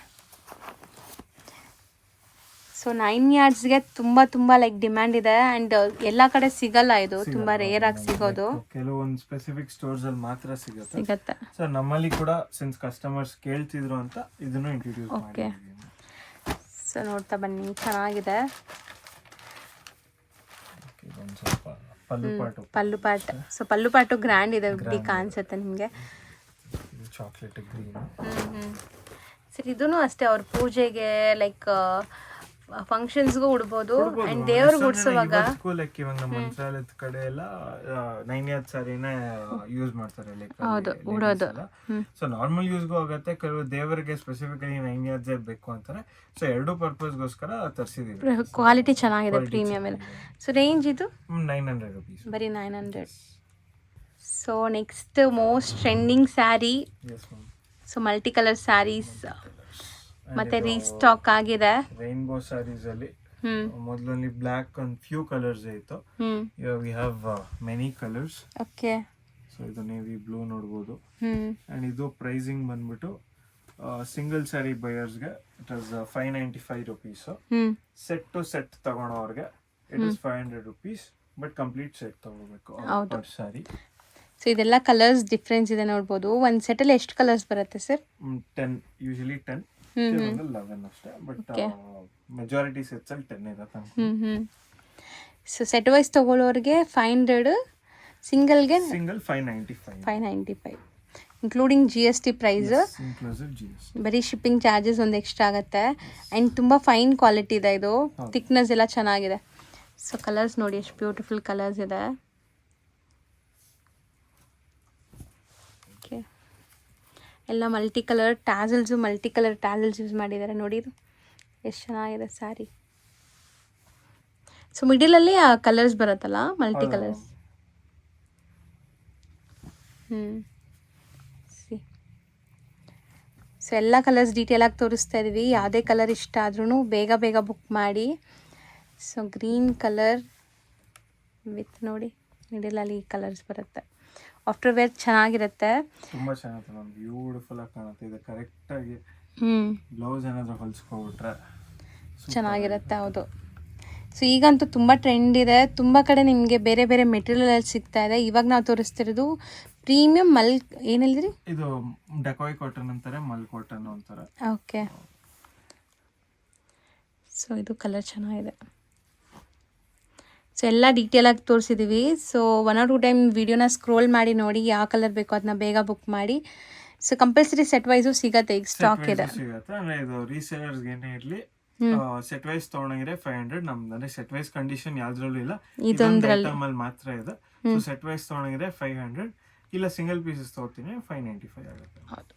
ಸೊ 9 yardsಗೆ ತುಂಬ ಲೈಕ್ ಡಿಮ್ಯಾಂಡ್ ಇದೆ. ಆ್ಯಂಡ್ ಎಲ್ಲ ಕಡೆ ಸಿಗಲ್ಲ, ಇದು ತುಂಬ ರೇರ್ ಆಗಿ ಸಿಗೋದು. ಕೆಲವೊಂದು ಸ್ಪೆಸಿಫಿಕ್ ಸ್ಟೋರ್ಸ್ ಅಲ್ಲಿ ಮಾತ್ರ ಸಿಗುತ್ತೆ. ಸೊ ನಮ್ಮಲ್ಲಿ ಕೂಡ ಸಿನ್ಸ್ ಕಸ್ಟಮರ್ಸ್ ಕೇಳ್ತಿದ್ರು ಅಂತ ಇದನ್ನು ಇಂಟ್ರೊಡ್ಯೂಸ್ ಮಾಡಿದ್ದೀವಿ. ಸೊ ನೋಡ್ತಾ ಬನ್ನಿ, ಚೆನ್ನಾಗಿದೆ. ಇದೊಂದು ಸ್ವಲ್ಪ ಪಲ್ಲು ಪಾಟು, ಪಲ್ಲು ಪಾಟ್. ಸೊ ಪಲ್ಲು ಪಾಟು ಗ್ರ್ಯಾಂಡ್ ಇದೆ, ಬಿಗ್ ಕಾಣಿಸುತ್ತೆ ನಿಮಗೆ. Chocolate green. ಸರಿ, ಇದೂ ಅಷ್ಟೇ ಅವ್ರ ಪೂಜೆಗೆ ಲೈಕ್ ಫಂಕ್ಷನ್ಸ್ಗೂ ಉಡ್ಬೋದು. ಅಂಡ್ ದೇವ್ರಿಗೆ ಉಡ್ಸುವಾಗ ಲೈಕ್ ಇವಾಗ ನಮ್ಮ ಮಂತ್ರಾಲಯದ ಕಡೆ ಎಲ್ಲ ನೈನ್ಯಾದ್ ಸಾರಿನ ಯೂಸ್ ಮಾಡ್ತಾರೆ. ಹೌದು, ಉಡೋದು. ಸೊ ನಾರ್ಮಲ್ ಯೂಸ್ಗೂ ಆಗುತ್ತೆ, ಕೆಲವು ದೇವರಿಗೆ ಸ್ಪೆಸಿಫಿಕಲಿ ನೈನ್ಯಾದ್ ಬೇಕು ಅಂತಾರೆ. ಸೊ ಎರಡು ಪರ್ಪಸ್ಗೋಸ್ಕರ ತರಿಸಿದೀವಿ. ಕ್ವಾಲಿಟಿ ಚೆನ್ನಾಗಿದೆ, ಪ್ರೀಮಿಯಂ ಎಲ್ಲ. ಸೊ ರೇಂಜ್ ಇದು 900 rupees, ಬರೀ 900. So next most trending saree. So multi colour sarees ಮತ್ತೆ ರೀಸ್ಟಾಕ್ ಆಗಿದೆ. ರೈನ್ಬೋ ಸ್ಯಾರೀಸ್ ಅಲ್ಲಿ ಮೊದಲಲ್ಲಿ ಬ್ಲಾಕ್ ಅಂಡ್ ಫ್ಯೂ ಕಲರ್ಸ್ ಇತ್ತು. ಇವಾಗ we have many colours. Okay. So ಇದು ನೇವಿ ಬ್ಲೂ ನೋಡ್ಬೋದು. ಅಂಡ್ ಇದು ಪ್ರೈಸಿಂಗ್ ಬಂದ್ಬಿಟ್ಟು ಸಿಂಗಲ್ ಸ್ಯಾರಿ ಬಯರ್ಸ್ಗೆ it is 595 rupees. Set to set ತಗೊಳೋರ್ಗೆ it is 500 rupees. But complete set ತಗೋಬೇಕು ಸ್ಯಾರಿ. ಸೊ ಇದೆಲ್ಲ ಕಲರ್ಸ್ ಡಿಫ್ರೆನ್ಸ್ ಇದೆ ನೋಡ್ಬೋದು. ಒಂದು ಸೆಟಲ್ಲಿ ಎಷ್ಟು ಕಲರ್ಸ್ ಬರುತ್ತೆ ಸರ್? 10, ಯೂಶಲಿ 10, 11 ಅಷ್ಟೇ. ಬಟ್ ಮೆಜಾರಿಟಿ ಸೆಟ್ಸ್ ಅಲ್ಲಿ 10 ಇರುತ್ತೆ. ಸೊ ಸೆಟ್ ವೈಸ್ ತಗೊಳ್ಳೋರಿಗೆ 500, ಸಿಂಗಲ್ 595 ಇನ್ಕ್ಲೂಡಿಂಗ್ GST ಪ್ರೈಸ್. ಬರೀ ಶಿಪ್ಪಿಂಗ್ ಚಾರ್ಜಸ್ ಒಂದು ಎಕ್ಸ್ಟ್ರಾ ಆಗುತ್ತೆ. ಆ್ಯಂಡ್ ತುಂಬ ಫೈನ್ ಕ್ವಾಲಿಟಿ ಇದೆ, ಇದು ಥಿಕ್ನೆಸ್ ಎಲ್ಲ ಚೆನ್ನಾಗಿದೆ. ಸೊ ಕಲರ್ಸ್ ನೋಡಿ ಎಷ್ಟು ಬ್ಯೂಟಿಫುಲ್ ಕಲರ್ಸ್ ಇದೆ. ಓಕೆ, ಎಲ್ಲ ಮಲ್ಟಿ ಕಲರ್ ಟ್ಯಾಸಲ್ಸ್ ಯೂಸ್ ಮಾಡಿದ್ದಾರೆ ನೋಡಿ. ಇದು ಎಷ್ಟು ಚೆನ್ನಾಗಿದೆ ಸ್ಯಾರಿ. ಸೊ ಮಿಡಲಲ್ಲಿ ಆ ಕಲರ್ಸ್ ಬರುತ್ತಲ್ಲ, ಮಲ್ಟಿ ಕಲರ್ಸ್. ಸೊ ಎಲ್ಲ ಕಲರ್ಸ್ ಡೀಟೇಲಾಗಿ ತೋರಿಸ್ತಾ ಇದ್ದೀವಿ. ಯಾವುದೇ ಕಲರ್ ಇಷ್ಟ ಆದ್ರೂ ಬೇಗ ಬುಕ್ ಮಾಡಿ. ಸೊ ಗ್ರೀನ್ ಕಲರ್ ವಿತ್ ನೋಡಿ ಮಿಡಲಲ್ಲಿ ಕಲರ್ಸ್ ಬರುತ್ತೆ. ಆಫ್ಟರ್ ವೇರ್ ಚೆನ್ನಾಗಿರುತ್ತೆ, ತುಂಬಾ ಚೆನ್ನಾಗಿರುತ್ತೆ, ಬ್ಯೂಟಿಫುಲ್ ಆಗಿ ಕಾಣುತ್ತೆ. ಇದು ಕರೆಕ್ಟ್ ಆಗಿ ಬ್ಲೌಸ್ ಏನಾದರೂ ಹೊಲಿಸ್ಕೊಬಿಟ್ರೆ ಚೆನ್ನಾಗಿರುತ್ತೆ. ಹೌದು. ಸೊ ಈಗಂತೂ ತುಂಬ ಟ್ರೆಂಡ್ ಇದೆ, ತುಂಬ ಕಡೆ ನಿಮಗೆ ಬೇರೆ ಬೇರೆ ಮೆಟೀರಿಯಲ್ ಸಿಗ್ತಾ ಇದೆ. ಇವಾಗ ನಾವು ತೋರಿಸ್ತಿರೋದು ಪ್ರೀಮಿಯಂ ಏನು ಹೇಳಿದ್ರಿ? ಇದು ಡೆಕಾಯ್ ಕಾಟನ್ ಅಂತಾರೆ, ಮಲ್ ಕಾಟನ್ ಅಂತಾರೆ. ಓಕೆ. ಸೊ ಇದು ಕಲರ್ ಚೆನ್ನಾಗಿದೆ. ಸೊ ಎಲ್ಲ ಡೀಟೇಲಾಗಿ ತೋರಿಸಿದ್ದೀವಿ. ಸೊ 1 or 2 ಟೈಮ್ ವಿಡಿಯೋನ ಸ್ಕ್ರೋಲ್ ಮಾಡಿ ನೋಡಿ, ಯಾವ ಕಲರ್ ಬೇಕೋ ಅದನ್ನ ಬೇಗ ಬುಕ್ ಮಾಡಿ. ಸೊ ಕಂಪಲ್ಸರಿ ಸೆಟ್ ವೈಸು ಸಿಗತ್ತೆ, ಈಗ ಸ್ಟಾಕ್ ಇದೆ. ಇದು ರೀಸೇಲರ್ಸ್ಗೆ ಏನೇ ಇರಲಿ, ಸೆಟ್ ವೈಸ್ ತೊಗೊಂಡಿದ್ರೆ 500. ನಮ್ದು ಅಂದ್ರೆ ಸೆಟ್ ವೈಸ್ ಕಂಡೀಷನ್ ಯಾವ್ದ್ರಲ್ಲೂ ಇಲ್ಲ, ಇದೊಂದ್ರಲ್ಲಿ ಮಾತ್ರ ಇದೆ. ಸೊ ಸೆಟ್ ವೈಸ್ ತೊಗೊಂಡಿದ್ರೆ 500, ಇಲ್ಲ ಸಿಂಗಲ್ ಪೀಸಸ್ ತೊಗೊತೀನಿ 595 ಆಗುತ್ತೆ. ಹೌದು.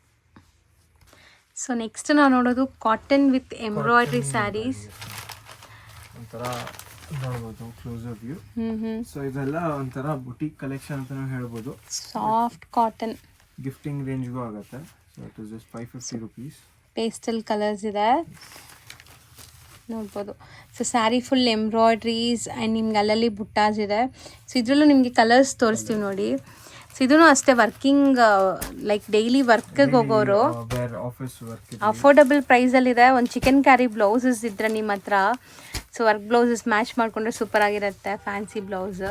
ಸೊ ನೆಕ್ಸ್ಟ್ ನಾವು ನೋಡೋದು ಕಾಟನ್ ವಿತ್ ಎಂಬ್ರಾಯ್ಡ್ರಿ ಸ್ಯಾರೀಸ್. ಒಂಥರ ನೋಡ್ಬೋದು ಕ್ಲೋಸರ್ ವ್ಯೂ. ಸೊ ಇದೆಲ್ಲ ಒಂಥರ ಬುಟೀಕ್ ಕಲೆಕ್ಷನ್ ಅಂತಾನೂ ಹೇಳ್ಬೋದು. ಸಾಫ್ಟ್ ಕಾಟನ್, ಗಿಫ್ಟಿಂಗ್ ರೇಂಜ್ಗೂ ಆಗುತ್ತೆ. So it is just 550 rupees. Pastel colours ಇದೆ ನೋಡ್ಬೋದು. So sari full embroideries and ನಿಮ್ಗೆ ಅಲ್ಲಲ್ಲಿ ಬುಟ್ಟಾಸ್ ಇದೆ. ಸೊ ಇದರಲ್ಲೂ ನಿಮಗೆ ಕಲರ್ಸ್ ತೋರಿಸ್ತೀವಿ ನೋಡಿ. ಸೊ ಇದೂ ಅಷ್ಟೇ ವರ್ಕಿಂಗ್ ಲೈಕ್ ಡೈಲಿ ವರ್ಕಿಗೆ ಹೋಗೋರು ಅಫೋರ್ಡಬಲ್ ಪ್ರೈಸಲ್ಲಿದೆ. ಒಂದು ಚಿಕನ್ ಕ್ಯಾರಿ ಬ್ಲೌಸಸ್ ಇದ್ದರೆ ನಿಮ್ಮ ಹತ್ರ, ಸೊ ವರ್ಕ್ ಬ್ಲೌಸಸ್ ಮ್ಯಾಚ್ ಮಾಡಿಕೊಂಡ್ರೆ ಸೂಪರ್ ಆಗಿರುತ್ತೆ, fancy blouse.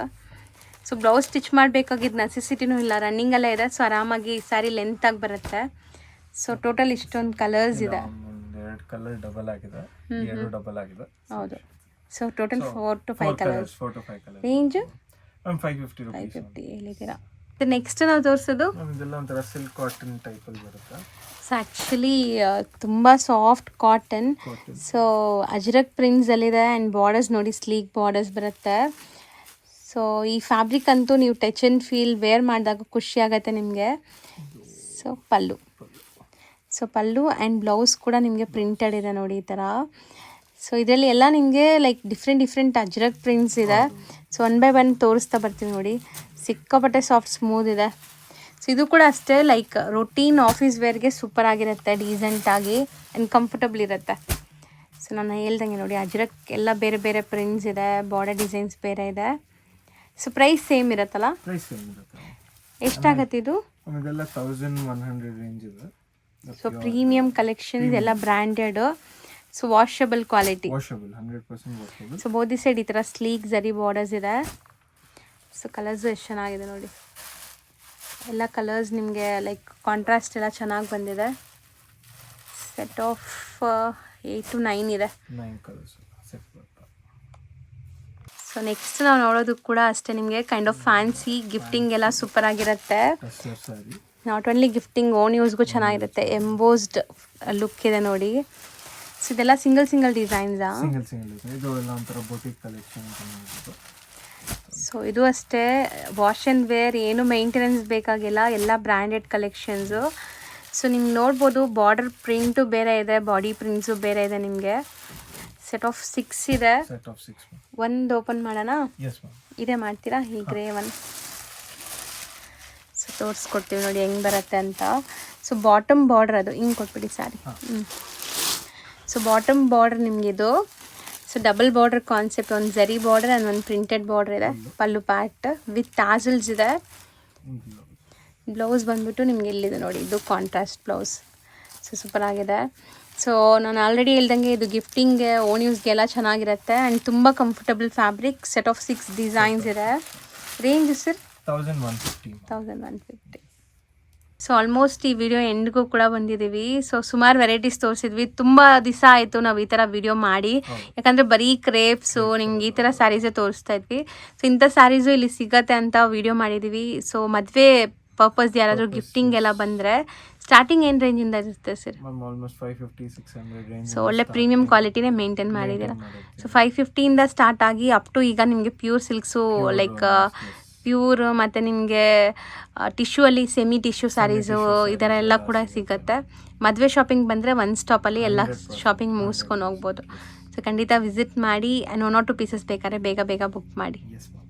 So blouse stitch ಮಾಡಬೇಕಾಗಿದ್ದು ನೆಸೆಸಿಟಿನೂ ಇಲ್ಲ, ರನ್ನಿಂಗಲ್ಲೇ ಇದೆ. ಸೊ ಆರಾಮಾಗಿ ಸ್ಯಾರಿ ಲೆಂತಾಗಿ ಬರುತ್ತೆ. ಸೊ ಟೋಟಲ್ ಇಷ್ಟೊಂದು ಕಲರ್ಸ್ ಇದೆ. 2 ಕಲರ್ ಡಬಲ್ ಆಗಿದೆ, 2 ಡಬಲ್ ಆಗಿದೆ. ಹೌದು. So total 4 to 5 colours. Range 550 rupees. 550 ಹೇಳಿದ್ದೀರಾ. ನೆಕ್ಸ್ಟ್ ನಾವು ತೋರಿಸೋದು ಇದೆಲ್ಲ ಒಂಥರ ಸಿಲ್ಕ್ ಕಾಟನ್ ಟೈಪಲ್ಲಿ ಬರುತ್ತೆ. ಸೊ ಆ್ಯಕ್ಚುಲಿ ತುಂಬ ಸಾಫ್ಟ್ ಕಾಟನ್. ಸೊ ಅಜ್ರಕ್ ಪ್ರಿಂಟ್ಸಲ್ಲಿದೆ ಆ್ಯಂಡ್ ಬಾರ್ಡರ್ಸ್ ನೋಡಿ, ಸ್ಲೀಕ್ ಬಾರ್ಡರ್ಸ್ ಬರುತ್ತೆ. ಸೊ ಈ ಫ್ಯಾಬ್ರಿಕ್ ಅಂತೂ ನೀವು ಟಚ್ ಆ್ಯಂಡ್ ಫೀಲ್ ವೇರ್ ಮಾಡಿದಾಗ ಖುಷಿ ಆಗುತ್ತೆ ನಿಮಗೆ. ಸೊ ಪಲ್ಲು ಆ್ಯಂಡ್ ಬ್ಲೌಸ್ ಕೂಡ ನಿಮಗೆ ಪ್ರಿಂಟೆಡ್ ಇದೆ ನೋಡಿ ಈ ಥರ. ಸೊ ಇದರಲ್ಲಿ ಎಲ್ಲ ನಿಮಗೆ ಲೈಕ್ ಡಿಫ್ರೆಂಟ್ ಅಜ್ರಕ್ ಪ್ರಿಂಟ್ಸ್ ಇದೆ. ಸೊ 1 by 1 ತೋರಿಸ್ತಾ ಬರ್ತೀವಿ ನೋಡಿ. ಸಿಕ್ಕಾಪಟ್ಟೆ ಸಾಫ್ಟ್ ಸ್ಮೂತ್ ಇದೆ. ಸೊ ಇದು ಕೂಡ ಅಷ್ಟೇ ಲೈಕ್ ರೊಟೀನ್ ಆಫೀಸ್ ವೇರ್ಗೆ ಸೂಪರ್ ಆಗಿರುತ್ತೆ, ಡೀಸೆಂಟಾಗಿ ಆ್ಯಂಡ್ ಕಂಫರ್ಟಬಲ್ ಇರುತ್ತೆ. ಸೊ ನಾನು ಹೇಳ್ದಂಗೆ ನೋಡಿ, ಅಜ್ರಕ್ ಎಲ್ಲ ಬೇರೆ ಬೇರೆ ಪ್ರಿಂಟ್ಸ್ ಇದೆ, ಬಾರ್ಡರ್ ಡಿಸೈನ್ಸ್ ಬೇರೆ ಇದೆ. ಸೊ ಪ್ರೈಸ್ ಸೇಮ್ ಇರುತ್ತಲ್ಲ? ಎಷ್ಟಾಗತ್ತೆ ಇದು? ಇದೆಲ್ಲ 1100 ರೇಂಜ್ ಇದೆ. ಸೊ ಪ್ರೀಮಿಯಂ ಕಲೆಕ್ಷನ್ಸ್ ಎಲ್ಲ branded. So washable quality, 100% washable. So both side ಈ ಥರ ಸ್ಲೀಕ್ ಜರಿ ಬಾರ್ಡರ್ಸ್ ಇದೆ. ಸೊ ಕಲರ್ಸು ಎಷ್ಟು ಚೆನ್ನಾಗಿದೆ ನೋಡಿ. ಎಲ್ಲ ಕಲರ್ಸ್ ನಿಮಗೆ ಲೈಕ್ ಕಾಂಟ್ರಾಸ್ಟ್ ಎಲ್ಲ ಚೆನ್ನಾಗಿ ಬಂದಿದೆ. ಸೆಟ್ ಆಫ್ 8 to 9 ಇದೆ. 9 ಕಲರ್ಸ್ ಸೆಟ್ ಬರುತ್ತೆ. ಸೊ ನೆಕ್ಸ್ಟ್ ನಾವು ನೋಡೋದು ಕೂಡ ಅಷ್ಟೇ ನಿಮಗೆ ಕೈಂಡ್ ಆಫ್ ಫ್ಯಾನ್ಸಿ ಗಿಫ್ಟಿಂಗ್ ಎಲ್ಲ ಸೂಪರ್ ಆಗಿರುತ್ತೆ. ಟಸ್ಸರ್ ಸಾರಿ, ನಾಟ್ ಓನ್ಲಿ ಗಿಫ್ಟಿಂಗ್, ಓನ್ ಯೂಸ್ಗೂ ಚೆನ್ನಾಗಿರುತ್ತೆ. ಎಂಬೋಸ್ಡ್ ಲುಕ್ ಇದೆ ನೋಡಿ. ಸೊ ಇದೆಲ್ಲ ಸಿಂಗಲ್ ಡಿಸೈನ್ಸಾ? ಸಿಂಗಲ್ ಇದೆ. ಇದು ಎಲ್ಲ ಒಂಥರ ಬೊಟಿಕ್ ಕಲೆಕ್ಷನ್ ಅಂತ ಹೇಳ್ಬೋದು. ಸೊ ಇದು ಅಷ್ಟೇ ವಾಶ್ ಆ್ಯಂಡ್ ವೇರ್, ಏನು ಮೇಂಟೆನೆನ್ಸ್ ಬೇಕಾಗಿಲ್ಲ, ಎಲ್ಲ ಬ್ರ್ಯಾಂಡೆಡ್ ಕಲೆಕ್ಷನ್ಸು. ಸೊ ನಿಮ್ಗೆ ನೋಡ್ಬೋದು ಬಾರ್ಡರ್ ಪ್ರಿಂಟು ಬೇರೆ ಇದೆ, ಬಾಡಿ ಪ್ರಿಂಟ್ಸು ಬೇರೆ ಇದೆ. ನಿಮಗೆ ಸೆಟ್ ಆಫ್ 6 ಇದೆ. ಸೆಟ್ ಆಫ್ 6 ಒಂದು ಓಪನ್ ಮಾಡೋಣ? Yes ma'am. ಇದೇ ಮಾಡ್ತೀರಾ? ಈ ಗ್ರೇ ಒನ್ ಸೊ ತೋರಿಸ್ಕೊಡ್ತೀವಿ ನೋಡಿ ಹೆಂಗೆ ಬರುತ್ತೆ ಅಂತ. ಸೊ ಬಾಟಮ್ ಬಾರ್ಡರ್ ಅದು ಹಿಂಗೆ ಕೊಟ್ಬಿಡಿ ಸ್ಯಾರಿ. ಸೊ ಬಾಟಮ್ ಬಾರ್ಡರ್ ನಿಮಗಿದು. ಸೊ ಡಬಲ್ ಬಾರ್ಡರ್ ಕಾನ್ಸೆಪ್ಟ್, ಒಂದು ಜರಿ ಬಾರ್ಡರ್ ಆ್ಯಂಡ್ ಒಂದು ಪ್ರಿಂಟೆಡ್ ಬಾರ್ಡರ್ ಇದೆ. ಪಲ್ಲು ಪ್ಯಾಟ್ ವಿತ್ ಟಾಸಲ್ಸ್ ಇದೆ. ಬ್ಲೌಸ್ ಬಂದ್ಬಿಟ್ಟು ನಿಮ್ಗೆ ಇಲ್ಲಿದೆ ನೋಡಿ, ಇದು ಕಾಂಟ್ರಾಸ್ಟ್ ಬ್ಲೌಸ್. ಸೊ ಸೂಪರ್ ಆಗಿದೆ. ಸೊ ನಾನು ಆಲ್ರೆಡಿ ಹೇಳ್ದಂಗೆ ಇದು ಗಿಫ್ಟಿಂಗ್ಗೆ, ಓನ್ ಯೂಸ್ಗೆಲ್ಲ ಚೆನ್ನಾಗಿರುತ್ತೆ ಆ್ಯಂಡ್ ತುಂಬ comfortable fabric. Set of 6 designs ಇದೆ. Range sir 1150. ಸೊ ಆಲ್ಮೋಸ್ಟ್ ಈ ವಿಡಿಯೋ ಎಂಡ್ಗೂ ಕೂಡ ಬಂದಿದ್ದೀವಿ. ಸೊ ಸುಮಾರು ವೆರೈಟೀಸ್ ತೋರಿಸಿದ್ವಿ. ತುಂಬ ದಿವಸ ಆಯಿತು ನಾವು ಈ ಥರ ವಿಡಿಯೋ ಮಾಡಿ, ಯಾಕಂದರೆ ಬರೀ ಕ್ರೇಪ್ಸು ನಿಮ್ಗೆ ಈ ಥರ ಸ್ಯಾರೀಸೇ ತೋರಿಸ್ತಾ ಇದ್ವಿ. ಸೊ ಇಂಥ ಸ್ಯಾರೀಸು ಇಲ್ಲಿ ಸಿಗತ್ತೆ ಅಂತ ವಿಡಿಯೋ ಮಾಡಿದ್ದೀವಿ. ಸೊ ಮದುವೆ ಪರ್ಪಸ್ ಯಾರಾದರೂ ಗಿಫ್ಟಿಂಗ್ ಎಲ್ಲ ಬಂದರೆ ಸ್ಟಾರ್ಟಿಂಗ್ ಏನು ರೇಂಜಿಂದ ಇರುತ್ತೆ ಸರ್? Almost 550-600 range. ಸೊ ಒಳ್ಳೆ ಪ್ರೀಮಿಯಂ ಕ್ವಾಲಿಟಿನೇ ಮೇಂಟೈನ್ ಮಾಡಿದ್ದೀರಾ. ಸೊ 550ಇಂದ ಸ್ಟಾರ್ಟ್ ಆಗಿ ಅಪ್ ಟು ಈಗ ನಿಮಗೆ ಪ್ಯೂರ್ ಸಿಲ್ಕ್ಸು, ಲೈಕ್ ಪ್ಯೂರ್ ಮತ್ತು ನಿಮಗೆ ಟಿಶ್ಯೂ ಅಲ್ಲಿ ಸೆಮಿ ಟಿಶ್ಯೂ ಸ್ಯಾರೀಸು ಈ ಥರ ಎಲ್ಲ ಕೂಡ ಸಿಗುತ್ತೆ. ಮದುವೆ ಶಾಪಿಂಗ್ ಬಂದರೆ ಒಂದು ಸ್ಟಾಪಲ್ಲಿ ಎಲ್ಲ ಶಾಪಿಂಗ್ ಮುಗಿಸ್ಕೊಂಡು ಹೋಗ್ಬೋದು. ಸೊ ಖಂಡಿತ ವಿಸಿಟ್ ಮಾಡಿ. ಆ್ಯಂಡ್ 1 or 2 ಪೀಸಸ್ ಬೇಕಾದ್ರೆ ಬೇಗ ಬುಕ್ ಮಾಡಿ.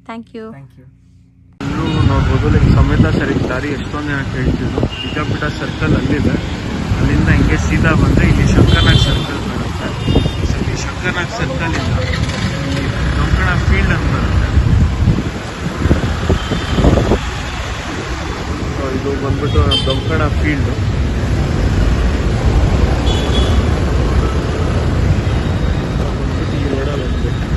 Thank you. ಎಲ್ಲರೂ ನೋಡ್ಬೋದು, ಲೈಕ್ ಸಮೇತ ಸಾರಿ ಎಷ್ಟೊಂದು ಜನ ಕೇಳ್ತಿದ್ರು. ವಿಜಯಪುರ ಸರ್ಕಲ್ ಅಲ್ಲಿದೆ, ಅಲ್ಲಿಂದ ಹಿಂಗೆ ಸೀದಾ ಬಂದರೆ ಇಲ್ಲಿ ಶಂಕರ್ನಾಗ್ ಸರ್ಕಲ್ ಬರುತ್ತೆ. ಸೊ ಇಲ್ಲಿ ಶಂಕರ್ನಾಗ್ ಸರ್ಕಲಿಂದ ದೊಂಕಣ ಫೀಲ್ಡ್ ಅಂತ ಬರುತ್ತೆ. ಇದು ಬಂದ್ಬಿಟ್ಟು ದೊಂಕಣ ಫೀಲ್ಡು. ಈ ರೋಡಲ್ಲಿ ಬಂದ್ಬಿಟ್ಟು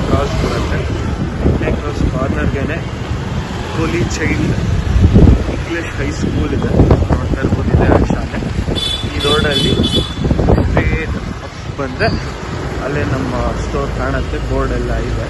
ಕ್ರಾಸ್ ಬರುತ್ತೆ. ಕ್ರಾಸ್ ಕಾರ್ನರ್ಗೆ ಕೋಲಿ ಚೈಲ್ಡ್ ಇಂಗ್ಲಿಷ್ ಹೈಸ್ಕೂಲ್ ಇದೆ, ನೋಡ್ತಾ ಇರ್ಬೋದಿದೆ ಆ ಶಾಲೆ. ಈ ರೋಡಲ್ಲಿ ಸ್ಟ್ರೇಟ್ ಅಪ್ ಬಂದರೆ ಅಲ್ಲೇ ನಮ್ಮ ಸ್ಟೋರ್ ಕಾಣುತ್ತೆ, ಬೋರ್ಡ್ ಎಲ್ಲ ಇದೆ.